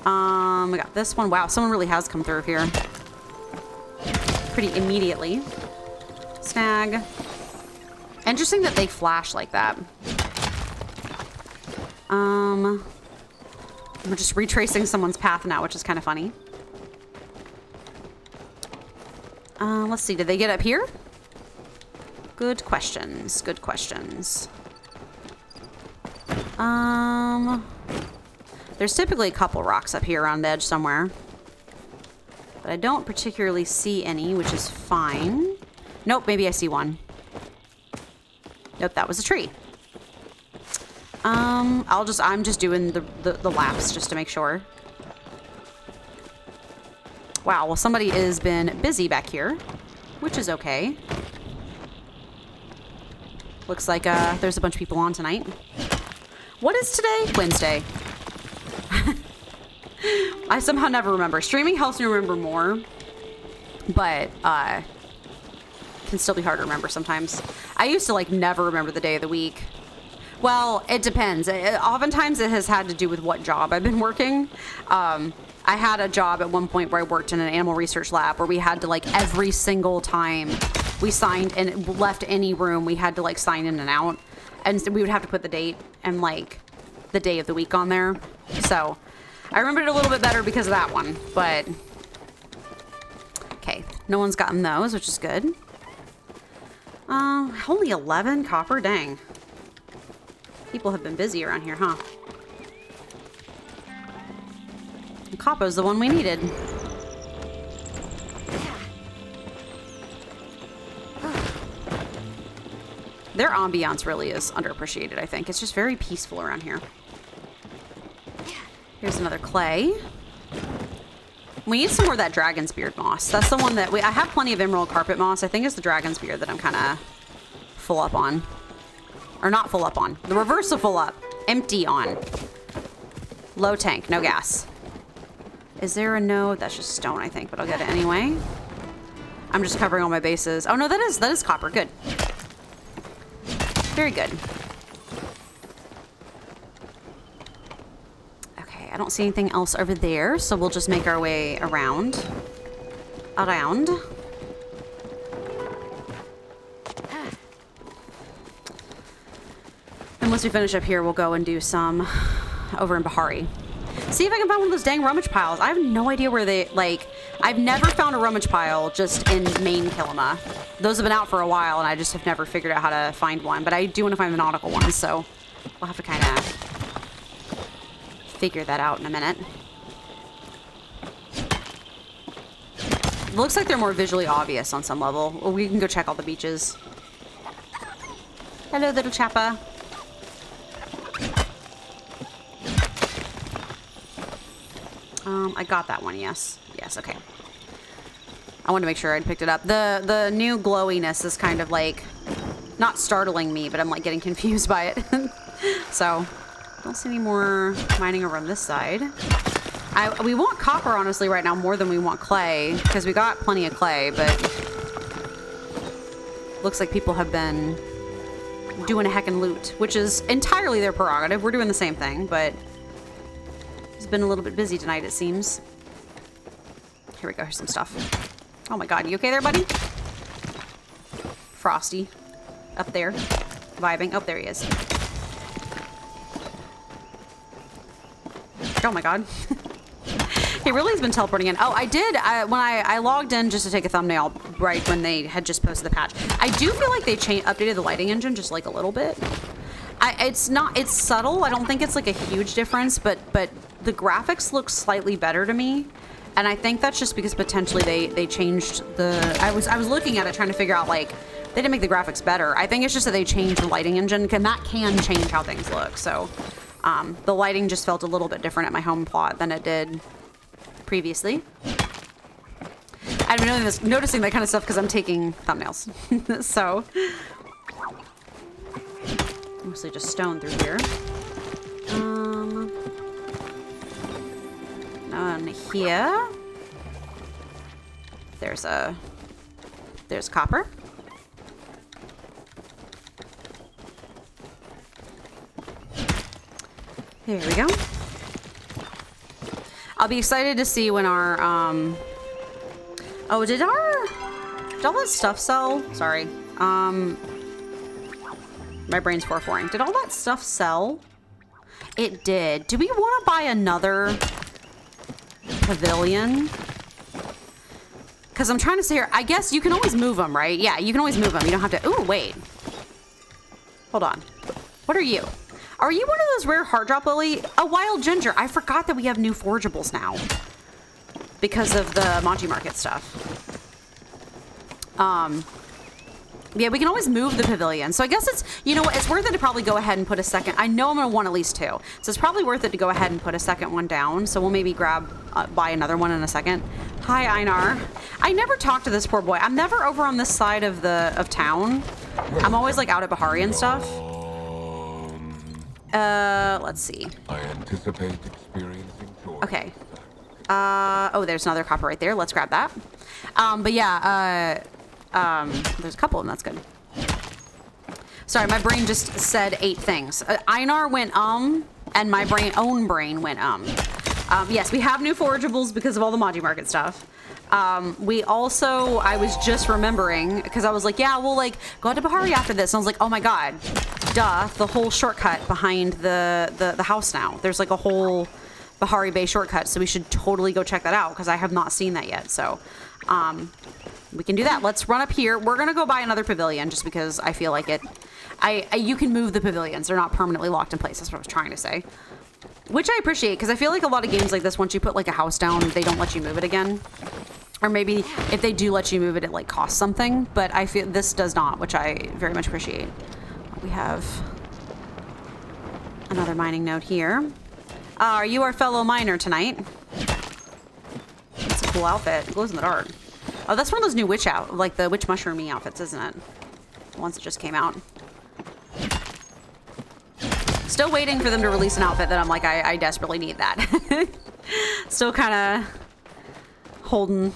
We got this one. Wow, someone really has come through here. Pretty immediately. Snag. Interesting that they flash like that. We're just retracing someone's path now, which is kind of funny. Let's see, did they get up here? Good questions. Good questions. There's typically a couple rocks up here around the edge somewhere. But I don't particularly see any, which is fine. Nope, maybe I see one. Nope, that was a tree. I'm just doing the laps just to make sure. Wow, well, somebody has been busy back here, which is okay. Looks like there's a bunch of people on tonight. What is today? Wednesday. I somehow never remember. Streaming helps me remember more, but can still be hard to remember sometimes. I used to, like, never remember the day of the week. Well, it depends. Oftentimes it has had to do with what job I've been working. I had a job at one point where I worked in an animal research lab where we had to, like, every single time we signed and left any room, we had to, like, sign in and out. And so we would have to put the date and, like, the day of the week on there. So I remembered it a little bit better because of that one. But okay, no one's gotten those, which is good. Only 11 copper. Dang. People have been busy around here, huh? And copper's the one we needed. Their ambiance really is underappreciated, I think. It's just very peaceful around here. Here's another clay. We need some more of that dragon's beard moss. That's the one that I have plenty of emerald carpet moss. I think it's the dragon's beard that I'm kind of full up on. Or not full up on. The reverse of full up. Empty on. Low tank, no gas. Is there a node? That's just stone, I think, but I'll get it anyway. I'm just covering all my bases. Oh no, that is copper. Good. Very good. Okay, I don't see anything else over there, so we'll just make our way around. And once we finish up here, we'll go and do some over in Bahari. See if I can find one of those dang rummage piles. I have no idea where they, like, I've never found a rummage pile just in main Kilima. Those have been out for a while, and I just have never figured out how to find one. But I do want to find the nautical ones, so we'll have to kind of figure that out in a minute. It looks like they're more visually obvious on some level. Or we can go check all the beaches. Hello, little chappa. I got that one, yes. Yes, okay. I wanted to make sure I'd picked it up. The new glowiness is kind of like not startling me, but I'm like getting confused by it. So, don't see any more mining over on this side. We want copper, honestly, right now more than we want clay, because we got plenty of clay, but looks like people have been doing a heckin' loot, which is entirely their prerogative. We're doing the same thing, but it's been a little bit busy tonight, it seems. Here we go, here's some stuff. Oh my god, you okay there, buddy? Frosty. Up there. Vibing. Oh, there he is. like, oh my god. He really has been teleporting in. Oh, I did, when I logged in just to take a thumbnail right when they had just posted the patch. I do feel like they updated the lighting engine just like a little bit. It's subtle. I don't think it's like a huge difference, but the graphics look slightly better to me. And I think that's just because potentially they changed the, I was looking at it trying to figure out like, they didn't make the graphics better. I think it's just that they changed the lighting engine, and that can change how things look. So the lighting just felt a little bit different at my home plot than it did previously. I've been noticing that kind of stuff because I'm taking thumbnails. So mostly just stone through here. On here, there's copper. There we go. I'll be excited to see when our oh, did all that stuff sell? Sorry. My brain's 4-4ing. Did all that stuff sell? It did. Do we want to buy another pavilion? Because I'm trying to say here, I guess you can always move them, right? Yeah, you can always move them. You don't have to. Ooh, wait. Hold on. What are you? Are you one of those rare heart drop lily? A wild ginger. I forgot that we have new forageables now because of the Monty Market stuff. Yeah, we can always move the pavilion. So I guess it's, you know what, it's worth it to probably go ahead and put a second. I know I'm going to want at least 2. So it's probably worth it to go ahead and put a second one down. So we'll maybe buy another one in a second. Hi, Einar. I never talked to this poor boy. I'm never over on this side of town. I'm always like out at Bahari and stuff. Let's see.
I anticipate experiencing joy.
Okay. Oh, there's another copper right there. Let's grab that. But yeah, there's a couple of them. That's good. Sorry, my brain just said 8 things. Einar went, and my own brain went, yes, we have new forageables because of all the Monty Market stuff. We also, I was just remembering, because I was like, yeah, we'll like go out to Bahari after this. And I was like, oh my god, duh, the whole shortcut behind the house now. There's like a whole Bahari Bay shortcut, so we should totally go check that out because I have not seen that yet. So, we can do that. Let's run up here. We're gonna go buy another pavilion just because I feel like it. You can move the pavilions. They're not permanently locked in place. That's what I was trying to say. Which I appreciate because I feel like a lot of games like this, once you put like a house down, they don't let you move it again. Or maybe if they do let you move it, it like costs something. But I feel this does not, which I very much appreciate. We have another mining node here. Are you our fellow miner tonight? That's a cool outfit. It glows in the dark. Oh, that's one of those new witch like the witch mushroomy outfits, isn't it? The ones that just came out. Still waiting for them to release an outfit that I'm like, I desperately need that. Still kind of holding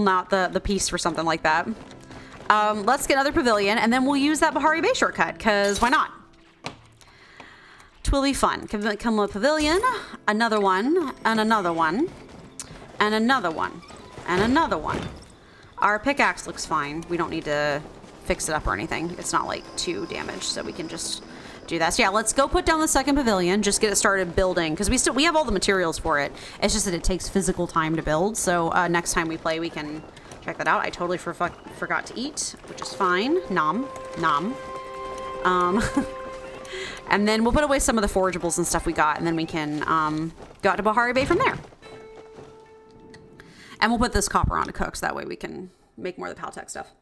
out the piece for something like that. Let's get another pavilion, and then we'll use that Bahari Bay shortcut, because why not? Twilly fun. Come a pavilion, another one, and another one, and another one, and another one. Our pickaxe looks fine. We don't need to fix it up or anything. It's not like too damaged, so we can just do that. So yeah, let's go put down the second pavilion, just get it started building, because we have all the materials for it. It's just that it takes physical time to build. So next time we play, we can check that out. I totally forgot to eat, which is fine. Nom. And then we'll put away some of the forageables and stuff we got, and then we can go out to Bahari Bay from there. And we'll put this copper on to cook, so that way we can make more of the Paltech stuff.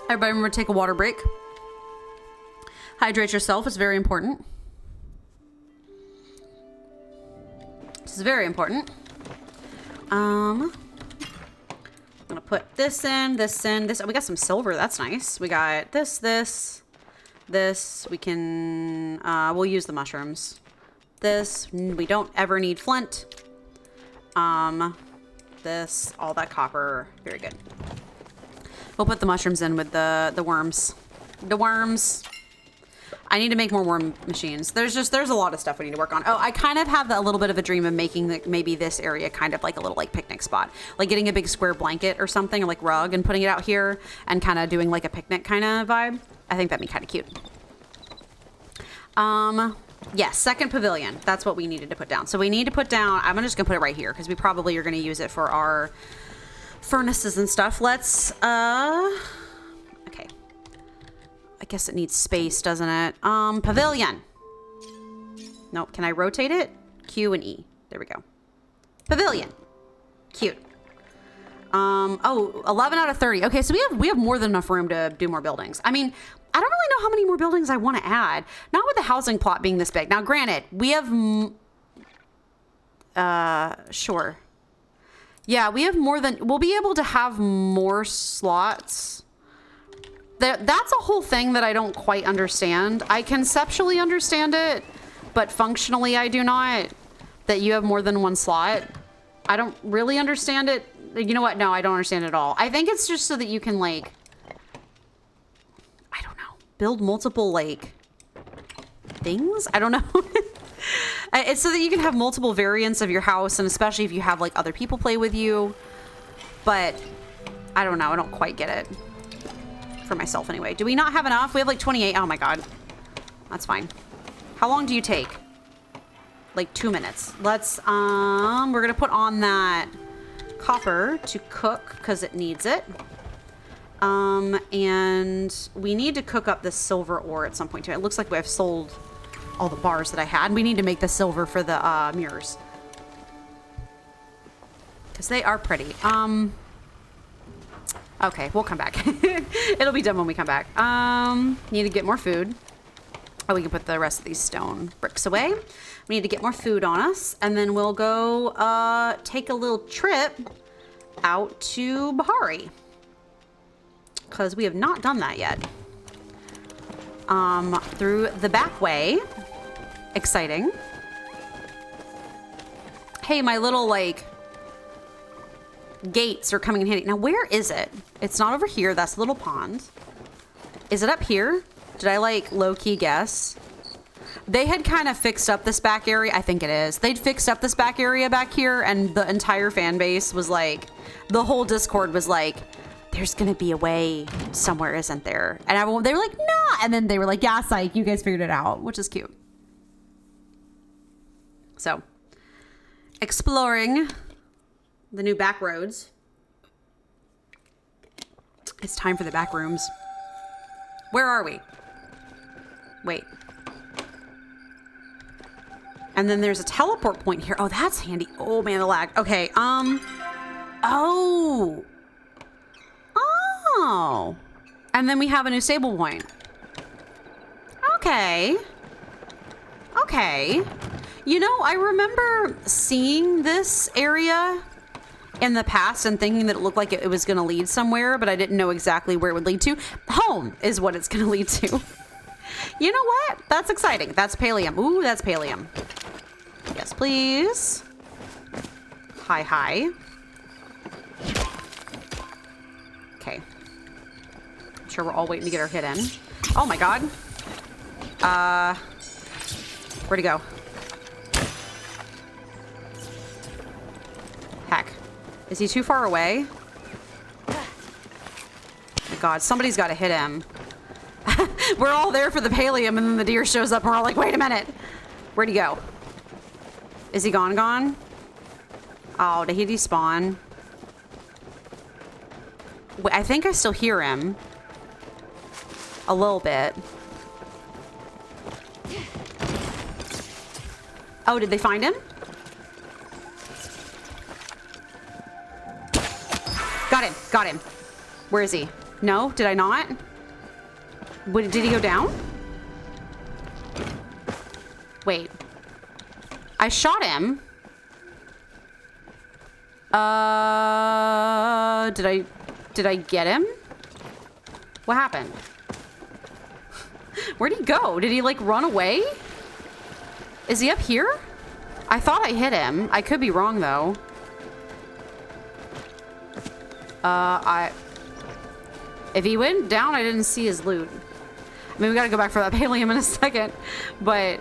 Everybody remember to take a water break. Hydrate yourself. It's very important. This is very important. I'm gonna put this in, this in, this. Oh, we got some silver. That's nice. We got this. We can, we'll use the mushrooms. This, we don't ever need flint. This, all that copper. Very good. We'll put the mushrooms in with the worms. The worms. I need to make more worm machines. There's a lot of stuff we need to work on. Oh, I kind of have a little bit of a dream of making maybe this area kind of like a little like picnic spot. Like getting a big square blanket or something, or like rug, and putting it out here and kind of doing like a picnic kind of vibe. I think that'd be kind of cute. Yes, second pavilion. That's what we needed to put down. So we need to put down, I'm just gonna put it right here because we probably are gonna use it for our furnaces and stuff. Let's, okay. I guess it needs space, doesn't it? Pavilion. Nope, can I rotate it? Q and E. There we go. Pavilion. Cute. Oh, 11 out of 30. Okay, so we have more than enough room to do more buildings. I mean, I don't really know how many more buildings I want to add. Not with the housing plot being this big. Now, granted, we have... sure. Yeah, we have more than... We'll be able to have more slots. That's a whole thing that I don't quite understand. I conceptually understand it, but functionally I do not. That you have more than one slot. I don't really understand it. You know what? No, I don't understand it at all. I think it's just so that you can, like... I don't know. Build multiple, like... things? I don't know. It's so that you can have multiple variants of your house, and especially if you have, like, other people play with you. But, I don't know. I don't quite get it. For myself, anyway. Do we not have enough? We have, like, 28. Oh, my God. That's fine. How long do you take? Like 2 minutes. Let's, we're gonna put on that copper to cook because it needs it. And we need to cook up this silver ore at some point too. It looks like we've sold all the bars that I had. We need to make the silver for the mirrors because they are pretty. Okay, we'll come back. It'll be done when we come back. Need to get more food. Oh, we can put the rest of these stone bricks away. We need to get more food on us, and then we'll go take a little trip out to Bahari, because we have not done that yet. Through the back way. Exciting. Hey, my little, like, gates are coming in handy. Now, where is it? It's not over here. That's the little pond. Is it up here? Did I, like, low-key guess? They had kind of fixed up this back area. I think it is. They'd fixed up this back area back here, and the entire fan base was like, the whole Discord was like, there's going to be a way somewhere, isn't there? And everyone, they were like, nah. And then they were like, yeah, psych, you guys figured it out, which is cute. So, exploring the new back roads. It's time for the back rooms. Where are we? Wait. And then there's a teleport point here. Oh, that's handy. Oh, man, the lag. Okay, Oh. Oh. And then we have a new stable point. Okay. Okay. You know, I remember seeing this area in the past and thinking that it looked like it was going to lead somewhere, but I didn't know exactly where it would lead to. Home is what it's going to lead to. You know what? That's exciting. That's pallium. Ooh, that's pallium. Yes, please. Hi, hi. Okay. I'm sure we're all waiting to get our hit in. Oh my God. Where'd he go? Heck. Is he too far away? Oh my God, somebody's got to hit him. We're all there for the pallium, and then the deer shows up, and we're all like, wait a minute. Where'd he go? Is he gone? Oh, did he despawn? Wait, I think I still hear him. A little bit. Oh, did they find him? Got him. Where is he? No, did I not? Did he go down? Wait. I shot him. Did I get him? What happened? Where'd he go? Did he, like, run away? Is he up here? I thought I hit him. I could be wrong, though. If he went down, I didn't see his loot. I mean, we gotta go back for that pallium in a second, but...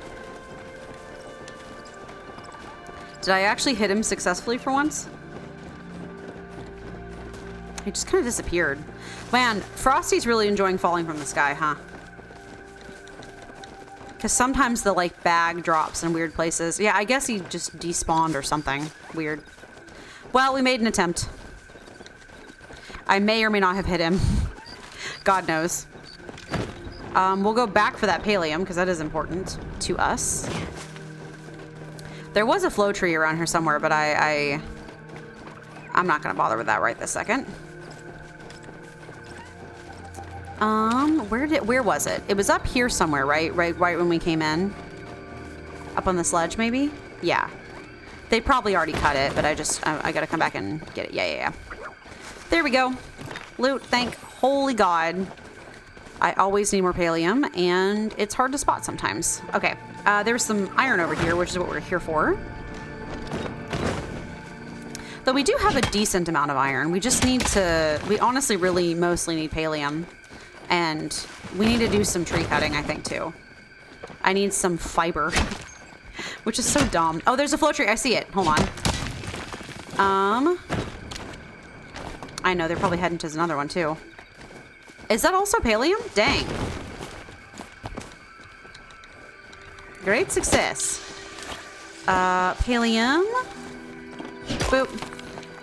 Did I actually hit him successfully for once? He just kind of disappeared. Man, Frosty's really enjoying falling from the sky, huh? Because sometimes the like bag drops in weird places. Yeah, I guess he just despawned or something weird. Well, we made an attempt. I may or may not have hit him. God knows. We'll go back for that pallium because that is important to us. There was a flow tree around here somewhere, but I'm not gonna bother with that right this second. Where was it? It was up here somewhere, right? Right when we came in. Up on the sledge, maybe? Yeah. They probably already cut it, but I gotta come back and get it. Yeah. There we go. Loot, thank holy God. I always need more pallium, and it's hard to spot sometimes. Okay, there's some iron over here, which is what we're here for. Though we do have a decent amount of iron. We just need to... We honestly really mostly need pallium. And we need to do some tree cutting, I think, too. I need some fiber. Which is so dumb. Oh, there's a flow tree. I see it. Hold on. I know, they're probably heading to another one, too. Is that also pallium? Dang. Great success. Pallium. Boop.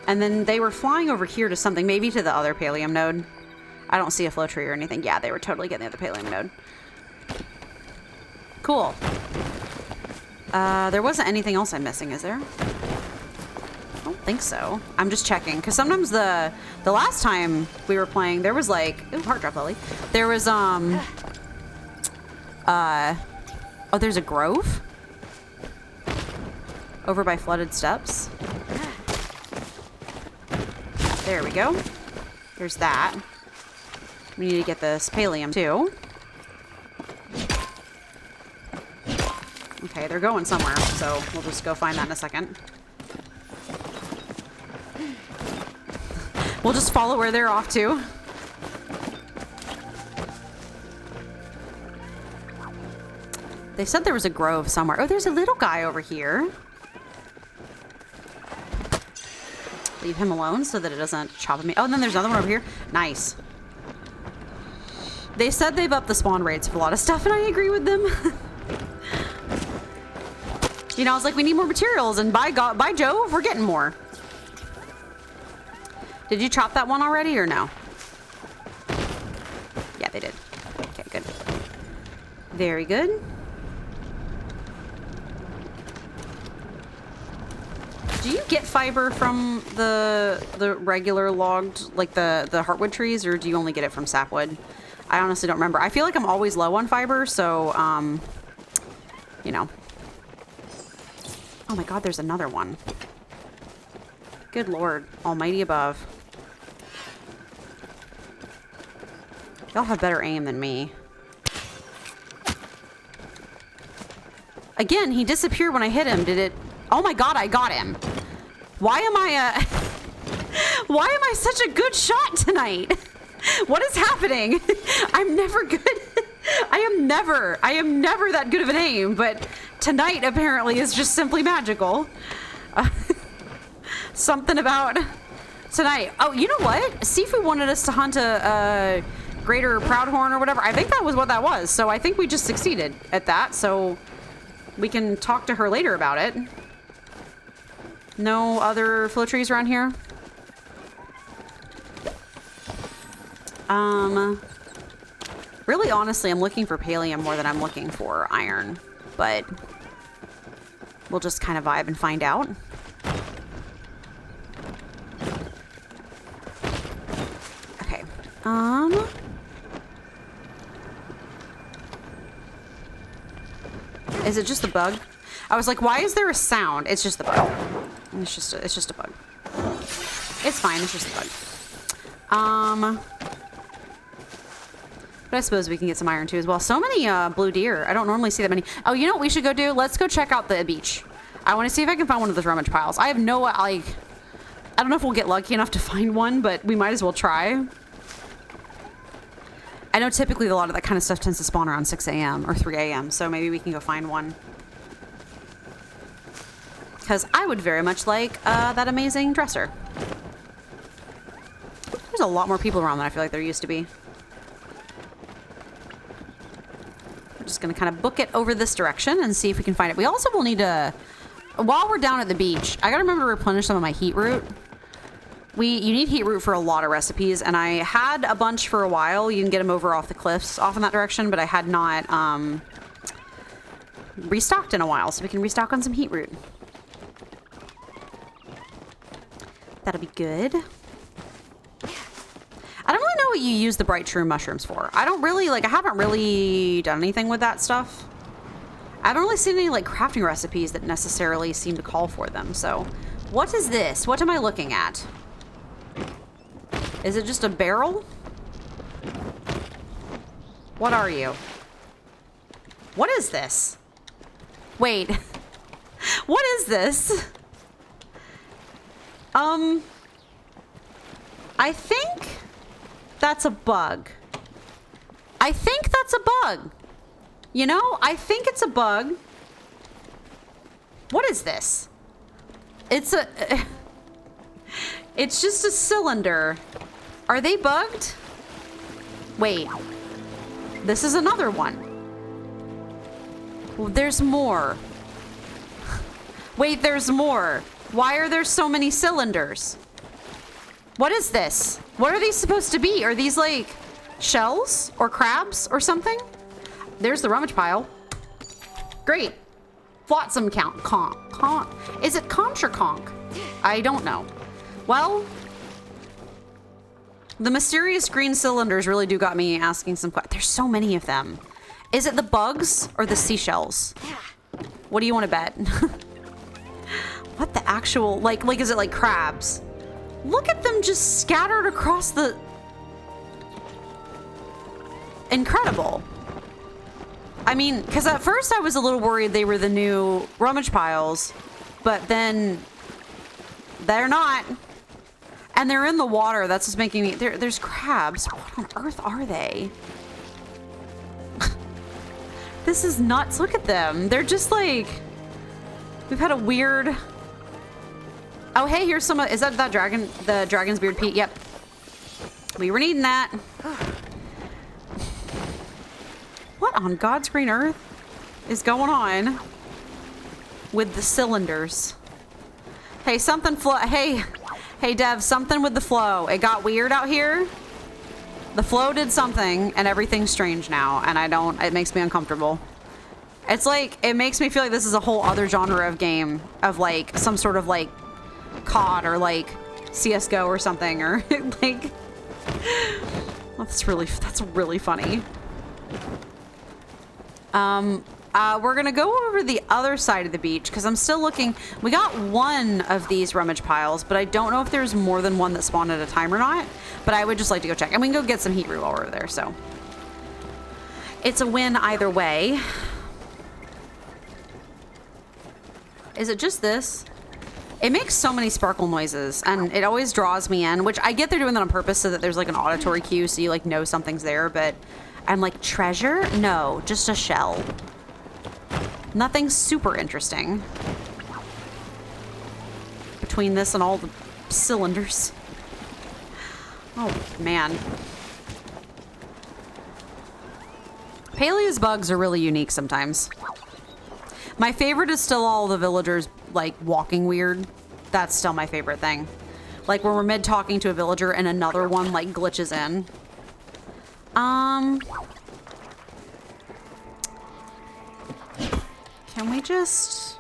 And then they were flying over here to something, maybe to the other pallium node. I don't see a flow tree or anything. Yeah, they were totally getting the other pallium node. Cool. There wasn't anything else I'm missing, is there? I don't think so. I'm just checking, because sometimes the last time we were playing, there was like... Ooh, heart drop lily. There was, oh, there's a grove? Over by flooded steps. There we go. There's that. We need to get this pallium, too. Okay, they're going somewhere, so we'll just go find that in a second. We'll just follow where they're off to. They said there was a grove somewhere. Oh, there's a little guy over here. Leave him alone so that it doesn't chop at me. Oh, and then there's another one over here. Nice. They said they've upped the spawn rates for a lot of stuff, and I agree with them. You know, I was like, we need more materials, and by Jove, we're getting more. Did you chop that one already, or no? Yeah, they did. Okay, good. Very good. Do you get fiber from the regular logged, like the heartwood trees, or do you only get it from sapwood? I honestly don't remember. I feel like I'm always low on fiber, so, you know. Oh my God, there's another one. Good Lord, almighty above. Y'all have better aim than me. Again, he disappeared when I hit him. Did it? Oh my God, I got him. Why am I why am I such a good shot tonight? What is happening? I'm never good. I am never that good of an aim, but tonight apparently is just simply magical. Something about tonight. Oh, you know what? Sifu wanted us to hunt a greater proudhorn or whatever. I think that was what that was. So I think we just succeeded at that. So we can talk to her later about it. No other flow trees around here? Really, honestly, I'm looking for pallium more than I'm looking for iron, but we'll just kind of vibe and find out. Okay. Is it just the bug? I was like, why is there a sound? It's just the bug. It's just a bug. It's fine. It's just a bug. But I suppose we can get some iron too as well. So many blue deer. I don't normally see that many. Oh, you know what we should go do? Let's go check out the beach. I want to see if I can find one of those rummage piles. I have no, like, I don't know if we'll get lucky enough to find one, but we might as well try. I know typically a lot of that kind of stuff tends to spawn around 6 a.m. or 3 a.m., so maybe we can go find one. Because I would very much like that amazing dresser. There's a lot more people around than I feel like there used to be. We're just going to kind of book it over this direction and see if we can find it. We also will need to, while we're down at the beach, I got to remember to replenish some of my heat root. You need heat root for a lot of recipes, and I had a bunch for a while. You can get them over off the cliffs off in that direction, but I had not restocked in a while, so we can restock on some heat root. That'll be good. I don't really know what you use the bright shroom mushrooms for. I don't really, like, I haven't really done anything with that stuff. I don't really see any, like, crafting recipes that necessarily seem to call for them, so. What is this? What am I looking at? Is it just a barrel? What are you? What is this? Wait. What is this? I think that's a bug. I think that's a bug. You know, I think it's a bug. What is this? It's a... It's just a cylinder. Are they bugged? Wait. This is another one. Well, there's more. Wait, there's more. Why are there so many cylinders? What is this? What are these supposed to be? Are these like shells or crabs or something? There's the rummage pile. Great. Flotsam count. Conch. Is it conch or conch? I don't know. Well, the mysterious green cylinders really do got me asking some questions. There's so many of them. Is it the bugs or the seashells? What do you want to bet? What the actual, like is it like crabs? Look at them just scattered across the... Incredible. I mean, because at first I was a little worried they were the new rummage piles, but then they're not. And they're in the water. That's just making me... There's crabs. What on earth are they? This is nuts. Look at them. They're just like... We've had a weird... Oh, hey, here's some... Is that dragon? The dragon's beard Pete? Yep. We were needing that. What on God's green earth is going on with the cylinders? Hey, something Hey, Dev, something with the flow. It got weird out here. The flow did something, and everything's strange now, and it makes me uncomfortable. It's like, it makes me feel like this is a whole other genre of game, of like, some sort of like, COD or like, CSGO or something, or like, that's really funny. We're gonna go over the other side of the beach because I'm still looking. We got one of these rummage piles, but I don't know if there's more than one that spawned at a time or not. But I would just like to go check. And we can go get some heat root while we're over there, so. It's a win either way. Is it just this? It makes so many sparkle noises, and it always draws me in, which I get they're doing that on purpose so that there's like an auditory cue so you like know something's there, but I'm like, treasure? No, just a shell. Nothing super interesting between this and all the cylinders. Oh, man. Paleo's bugs are really unique sometimes. My favorite is still all the villagers, like, walking weird. That's still my favorite thing. Like, when we're mid-talking to a villager and another one, like, glitches in. Can we just...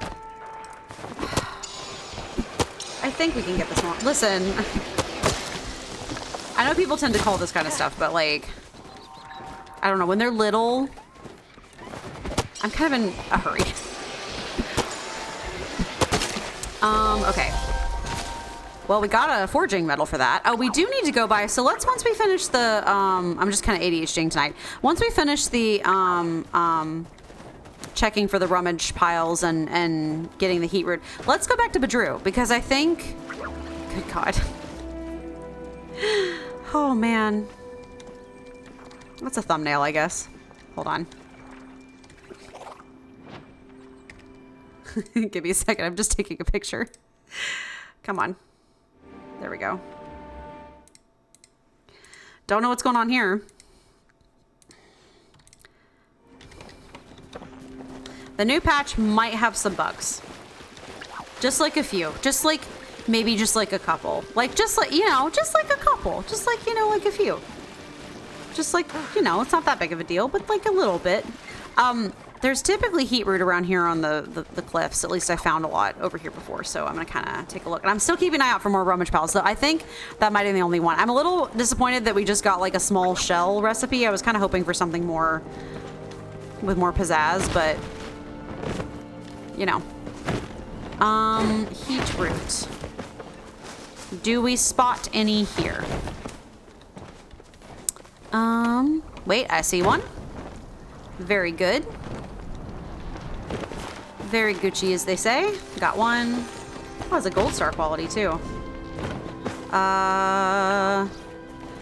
I think we can get this one. Listen. I know people tend to call this kind of stuff, but, like... I don't know. When they're little... I'm kind of in a hurry. Okay. Well, we got a forging medal for that. Oh, we do need to go by. So let's, once we finish the, I'm just kind of ADHDing tonight. Once we finish the, checking for the rummage piles and getting the heat root, let's go back to Badru because I think, good God. Oh, man. That's a thumbnail, I guess. Hold on. Give me a second. I'm just taking a picture. Come on. There we go. Don't know what's going on here. The new patch might have some bugs. Just like a few. Just like, maybe just like a couple. Like, just like, you know, just like a couple. Just like, you know, like a few. Just like, you know, it's not that big of a deal, but like a little bit. There's typically heat root around here on the cliffs. At least I found a lot over here before, so I'm gonna kind of take a look. And I'm still keeping an eye out for more rummage pals, though. I think that might be the only one. I'm a little disappointed that we just got like a small shell recipe. I was kind of hoping for something more with more pizzazz, but you know. Heat root. Do we spot any here? Wait, I see one. Very good. Very Gucci, as they say. Got one. Oh, it's a gold star quality, too.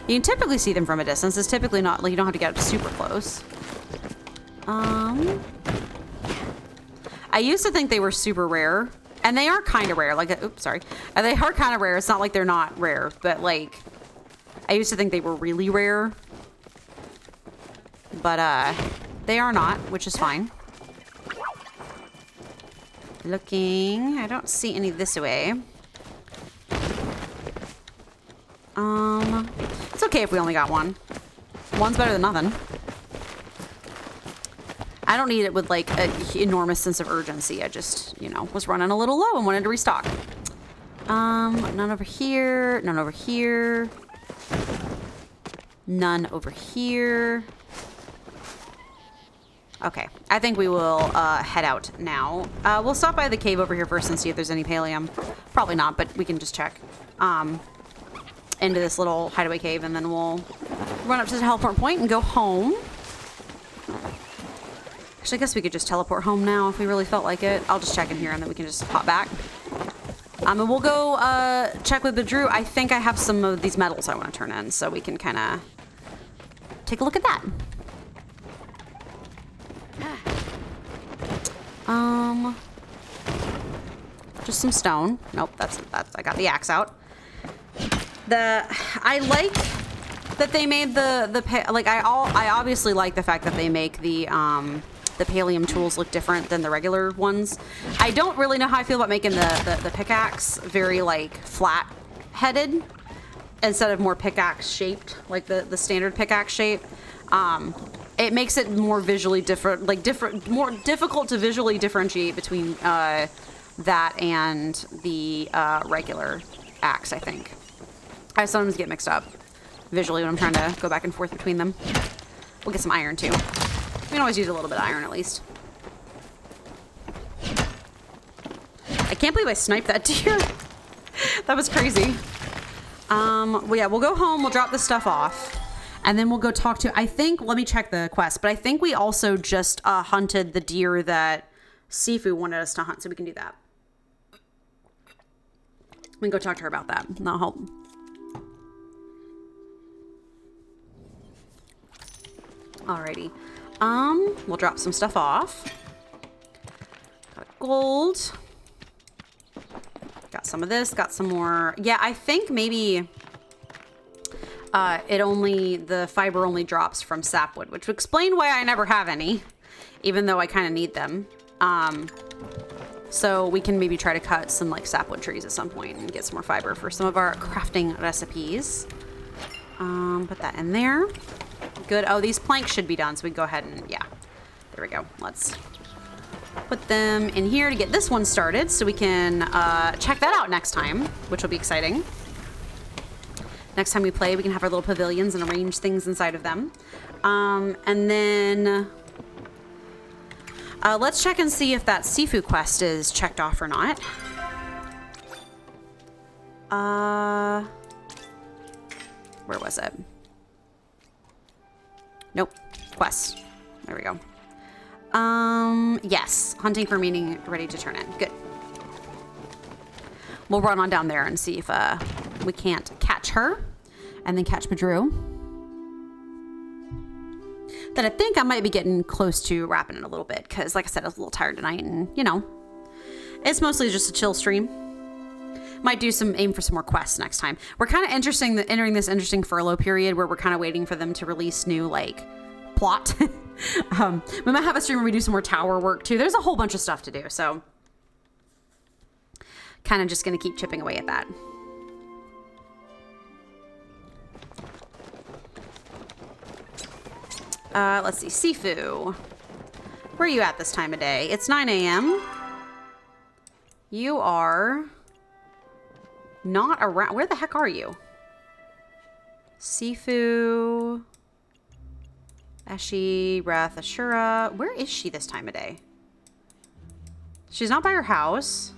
You can typically see them from a distance. It's typically not, like, you don't have to get up super close. I used to think they were super rare. And they are kind of rare. Like, oops, sorry. They are kind of rare. It's not like they're not rare. But, like, I used to think they were really rare. But, they are not, which is fine. Looking. I don't see any this way. It's okay if we only got one. One's better than nothing. I don't need it with, like, an enormous sense of urgency. I just, you know, was running a little low and wanted to restock. None over here. None over here. None over here. Okay, I think we will head out now. We'll stop by the cave over here first and see if there's any pallium. Probably not, but we can just check into this little hideaway cave, and then we'll run up to the teleport point and go home. Actually, I guess we could just teleport home now if we really felt like it. I'll just check in here, and then we can just pop back. And we'll go check with the Drew. I think I have some of these medals I want to turn in, so we can kind of take a look at that. Just some stone. Nope, that's I got the axe out. I like that they made I obviously like the fact that they make the pallium tools look different than the regular ones. I don't really know how I feel about making the pickaxe very like flat headed instead of more pickaxe shaped, like the standard pickaxe shape. It makes it more visually more difficult to visually differentiate between that and the regular axe, I think. I sometimes get mixed up visually when I'm trying to go back and forth between them. We'll get some iron too. We can always use a little bit of iron at least. I can't believe I sniped that deer. That was crazy. Well, yeah, we'll go home, we'll drop this stuff off. And then we'll go talk to, I think, let me check the quest, but I think we also just hunted the deer that Sifu wanted us to hunt, so we can do that. We can go talk to her about that, and that'll help. Alrighty. We'll drop some stuff off. Got gold. Got some of this, got some more. Yeah, I think maybe... the fiber only drops from sapwood, which would explain why I never have any, even though I kind of need them. So we can maybe try to cut some like sapwood trees at some point and get some more fiber for some of our crafting recipes. Put that in there. Good. Oh, these planks should be done, so we can go ahead and, yeah, there we go. Let's put them in here to get this one started so we can check that out next time, which will be exciting. Next time we play, we can have our little pavilions and arrange things inside of them. And then let's check and see if that Sifu quest is checked off or not. Where was it? Nope. Quest. There we go. Yes. Hunting for meaning ready to turn in. Good. We'll run on down there and see if we can't catch her. And then catch Madru. Then I think I might be getting close to wrapping it a little bit. Because like I said, I was a little tired tonight. And, you know, it's mostly just a chill stream. Might do aim for some more quests next time. We're kind of entering this interesting furlough period where we're kind of waiting for them to release new, like, plot. We might have a stream where we do some more tower work too. There's a whole bunch of stuff to do, so kind of just gonna keep chipping away at that. Let's see, Sifu. Where are you at this time of day? It's 9 a.m. You are not around. Where the heck are you? Sifu, Eshi, Wrath, Ashura. Where is she this time of day? She's not by her house.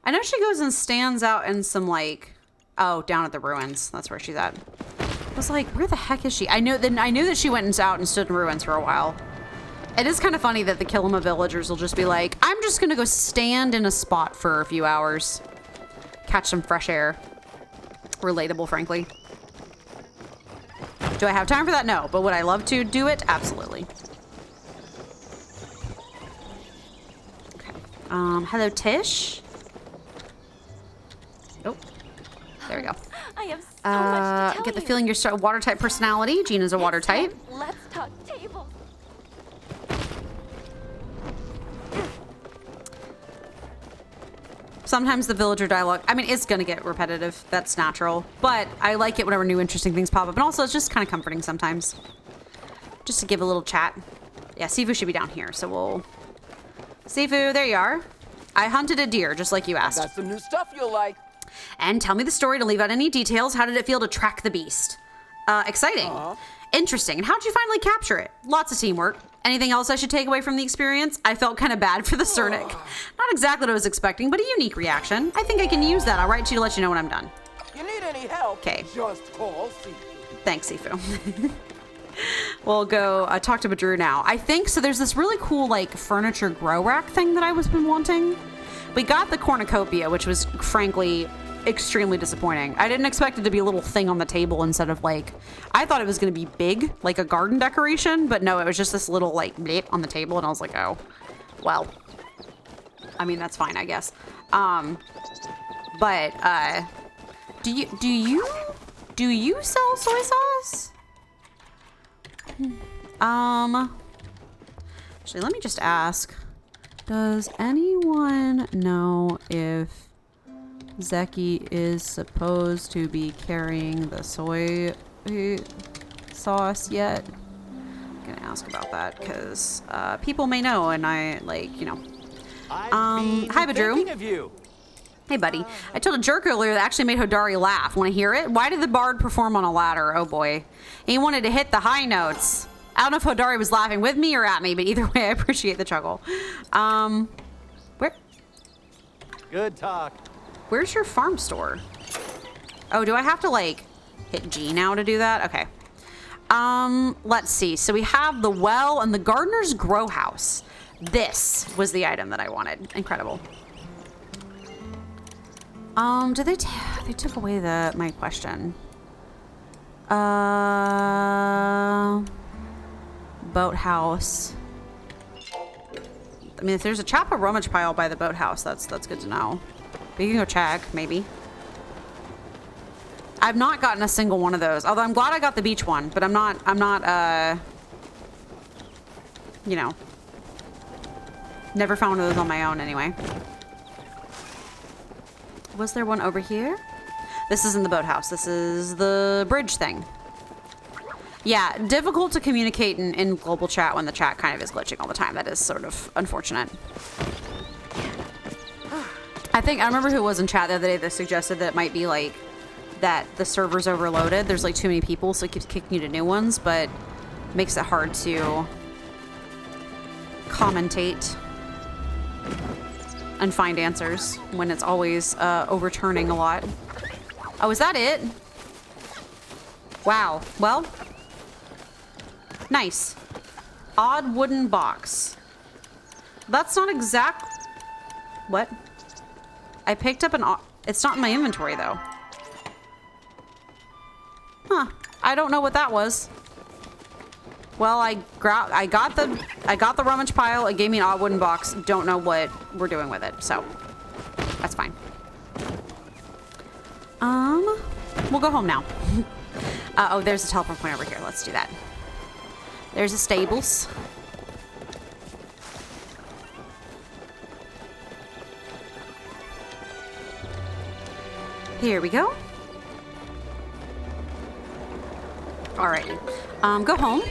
I know she goes and stands out in some like, oh, down at the ruins. That's where she's at. I was like, where the heck is she? I knew that she went out and stood in ruins for a while. It is kind of funny that the Killima villagers will just be like, I'm just gonna go stand in a spot for a few hours. Catch some fresh air. Relatable, frankly. Do I have time for that? No. But would I love to do it? Absolutely. Okay. Hello, Tish. Oh, there we go.
I have so much to tell
Get the
you.
feeling you're a water type personality. Gina's a water type.
Let's talk tables.
Sometimes the villager dialogue, I mean, it's gonna get repetitive. That's natural. But I like it whenever new interesting things pop up. And also, it's just kind of comforting sometimes. Just to give a little chat. Yeah, Sifu should be down here. So we'll... Sifu, there you are. I hunted a deer, just like you asked.
Got some new stuff you'll like.
And tell me the story, to leave out any details. How did it feel to track the beast? Exciting. Interesting. And how'd you finally capture it? Lots of teamwork. Anything else I should take away from the experience? I felt kind of bad for the Cernic. Not exactly what I was expecting, but a unique reaction. I think I can use that. I'll write to you to let you know when I'm done.
You need any help?
'Kay.
Just call Sifu.
Thanks, Sifu. We'll go talk to Badru now. I think, so there's this really cool, like, furniture grow rack thing that I was been wanting. We got the cornucopia, which was, frankly, extremely disappointing. I didn't expect it to be a little thing on the table instead of, like, I thought it was going to be big, like a garden decoration, but no, it was just this little, like, blip on the table, and I was like, oh, well, I mean, that's fine, I guess. But, do you sell soy sauce? Actually, let me just ask. Does anyone know if Zeki is supposed to be carrying the soy sauce yet? I'm gonna ask about that because people may know, and I like, you know. Hi, Badru.
Thinking of you.
Hey, buddy. I told a jerk earlier that actually made Hodari laugh. Want to hear it? Why did the bard perform on a ladder? Oh, boy. He wanted to hit the high notes. I don't know if Hodari was laughing with me or at me, but either way, I appreciate the chuckle. Where?
Good talk.
Where's your farm store? Oh, do I have to, like, hit G now to do that? Okay. Let's see. So we have the well and the gardener's grow house. This was the item that I wanted. Incredible. Did they took away my question. Boathouse. I mean, if there's a Chapa rummage pile by the boathouse, that's good to know. But you can go check, maybe. I've not gotten a single one of those. Although I'm glad I got the beach one, but I'm not, you know, never found one of those on my own anyway. Was there one over here? This isn't the boathouse. This is the bridge thing. Yeah, difficult to communicate in global chat when the chat kind of is glitching all the time. That is sort of unfortunate. I remember who was in chat the other day that suggested that it might be like that the server's overloaded. There's like too many people, so it keeps kicking you to new ones, but makes it hard to commentate and find answers when it's always overturning a lot. Oh, is that it? Wow. Well, nice. Odd wooden box. That's not exact. What? I picked up an. It's not in my inventory though. Huh. I don't know what that was. Well, I got the rummage pile. It gave me an odd wooden box. Don't know what we're doing with it, so that's fine. We'll go home now. Oh, there's a teleport point over here. Let's do that. There's the stables. Here we go. Alrighty. Go home.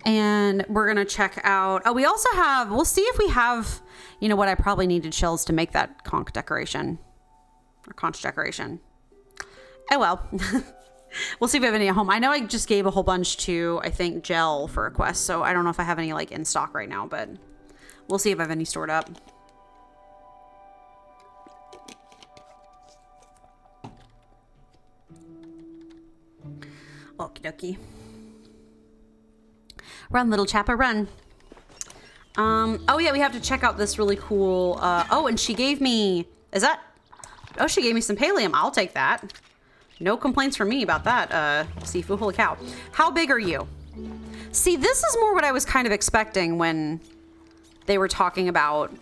And we're going to check out... Oh, we also have... We'll see if we have... You know what? I probably needed shells to make that conch decoration. Or conch decoration. Oh, well. We'll see if we have any at home. I know I just gave a whole bunch to, I think, Gel for a quest. So I don't know if I have any, like, in stock right now. But we'll see if I have any stored up. Okie dokie. Run, little chapper, run. Oh yeah, we have to check out this really cool, oh, and she gave me, oh, she gave me some pallium. I'll take that. No complaints from me about that, Sifu. Holy cow. How big are you? See, this is more what I was kind of expecting when they were talking about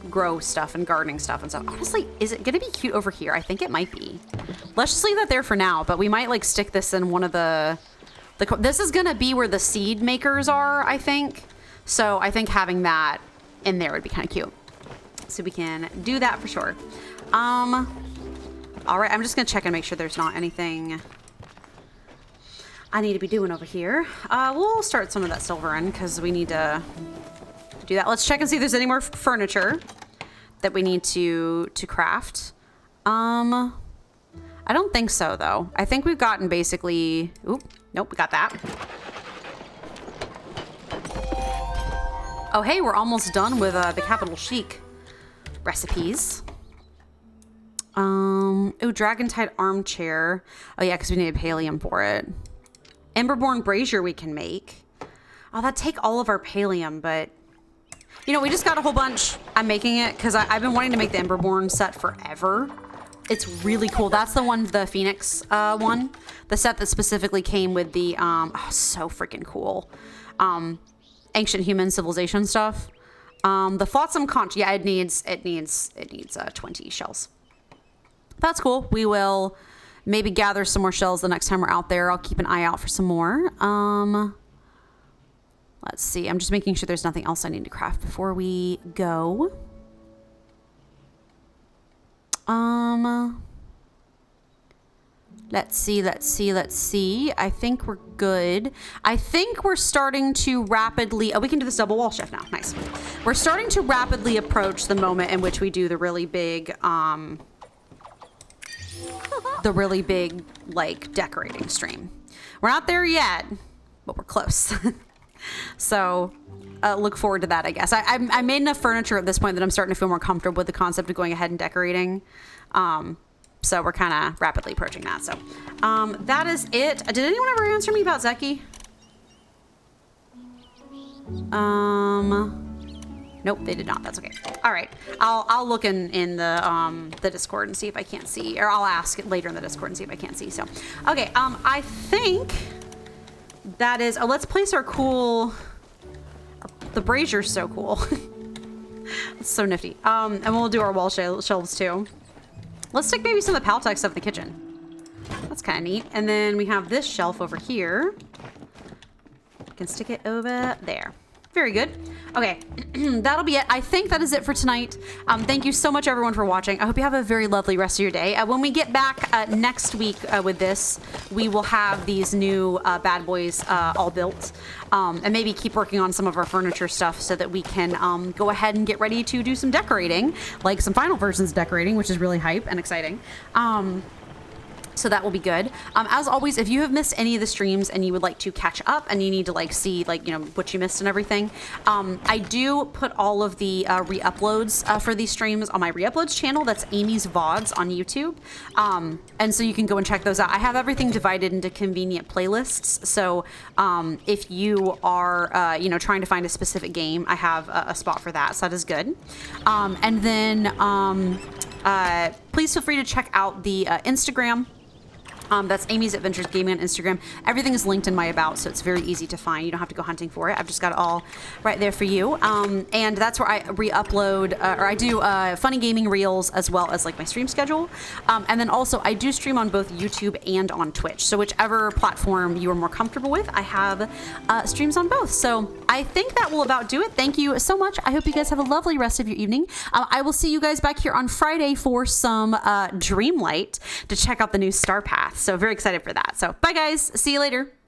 grow stuff and gardening stuff and stuff. Honestly, is it gonna be cute over here? I think it might be. Let's just leave that there for now, but we might like stick this in one of this is gonna be where the seed makers are, I think. So I think having that in there would be kind of cute. So we can do that for sure. All right, I'm just gonna check and make sure there's not anything I need to be doing over here. We'll start some of that silver in because we need to do that. Let's check and see if there's any more furniture that we need to craft. I don't think so though. I think we've gotten basically, oop, nope, we got that. Oh, hey, we're almost done with the Capital Chic recipes. Oh, Dragon-Tide armchair. Oh yeah, because we need pallium for it. Emberborn brazier we can make. Oh, that'd take all of our pallium, but you know, we just got a whole bunch. I'm making it because I've been wanting to make the Emberborn set forever. It's really cool. That's the one, the Phoenix one. The set that specifically came with the, oh, so freaking cool. Ancient human civilization stuff. The Flotsam Conch, yeah, it needs 20 shells. That's cool. We will maybe gather some more shells the next time we're out there. I'll keep an eye out for some more. Let's see. I'm just making sure there's nothing else I need to craft before we go. Let's see. I think we're good. I think we're starting to rapidly, oh, we can do this double wall shift now. Nice. We're starting to rapidly approach the moment in which we do the really big, like, decorating stream. We're not there yet, but we're close. So, look forward to that, I guess. I made enough furniture at this point that I'm starting to feel more comfortable with the concept of going ahead and decorating. So we're kind of rapidly approaching that. So, that is it. Did anyone ever answer me about Zeki? Nope, they did not. That's okay. All right. I'll look in the Discord and see if I can't see, or I'll ask it later in the Discord and see if I can't see. So, okay. I think that is, let's place our cool, the brazier's so cool. It's so nifty. And we'll do our wall shelves too. Let's stick maybe some of the Paltex stuff in the kitchen. That's kind of neat. And then we have this shelf over here. We can stick it over there. Very good. Okay, that'll be it. I think that is it for tonight. Thank you so much, everyone, for watching. I hope you have a very lovely rest of your day. When we get back next week with this, we will have these new bad boys all built. And maybe keep working on some of our furniture stuff so that we can go ahead and get ready to do some decorating, like some final versions decorating, which is really hype and exciting. So that will be good. As always, if you have missed any of the streams and you would like to catch up and you need to like see like, you know, what you missed and everything, I do put all of the re-uploads for these streams on my re-uploads channel. That's Amy's VODs on YouTube. And so you can go and check those out. I have everything divided into convenient playlists. So if you are, you know, trying to find a specific game, I have a spot for that. So that is good. And then please feel free to check out the Instagram. That's Amy's Adventures Gaming on Instagram. Everything is linked in my about, so it's very easy to find. You don't have to go hunting for it. I've just got it all right there for you. And that's where I re-upload, or I do funny gaming reels as well as like my stream schedule. And then also I do stream on both YouTube and on Twitch. So whichever platform you are more comfortable with, I have streams on both. So I think that will about do it. Thank you so much. I hope you guys have a lovely rest of your evening. I will see you guys back here on Friday for some Dreamlight to check out the new Star Path. So very excited for that. So bye guys. See you later.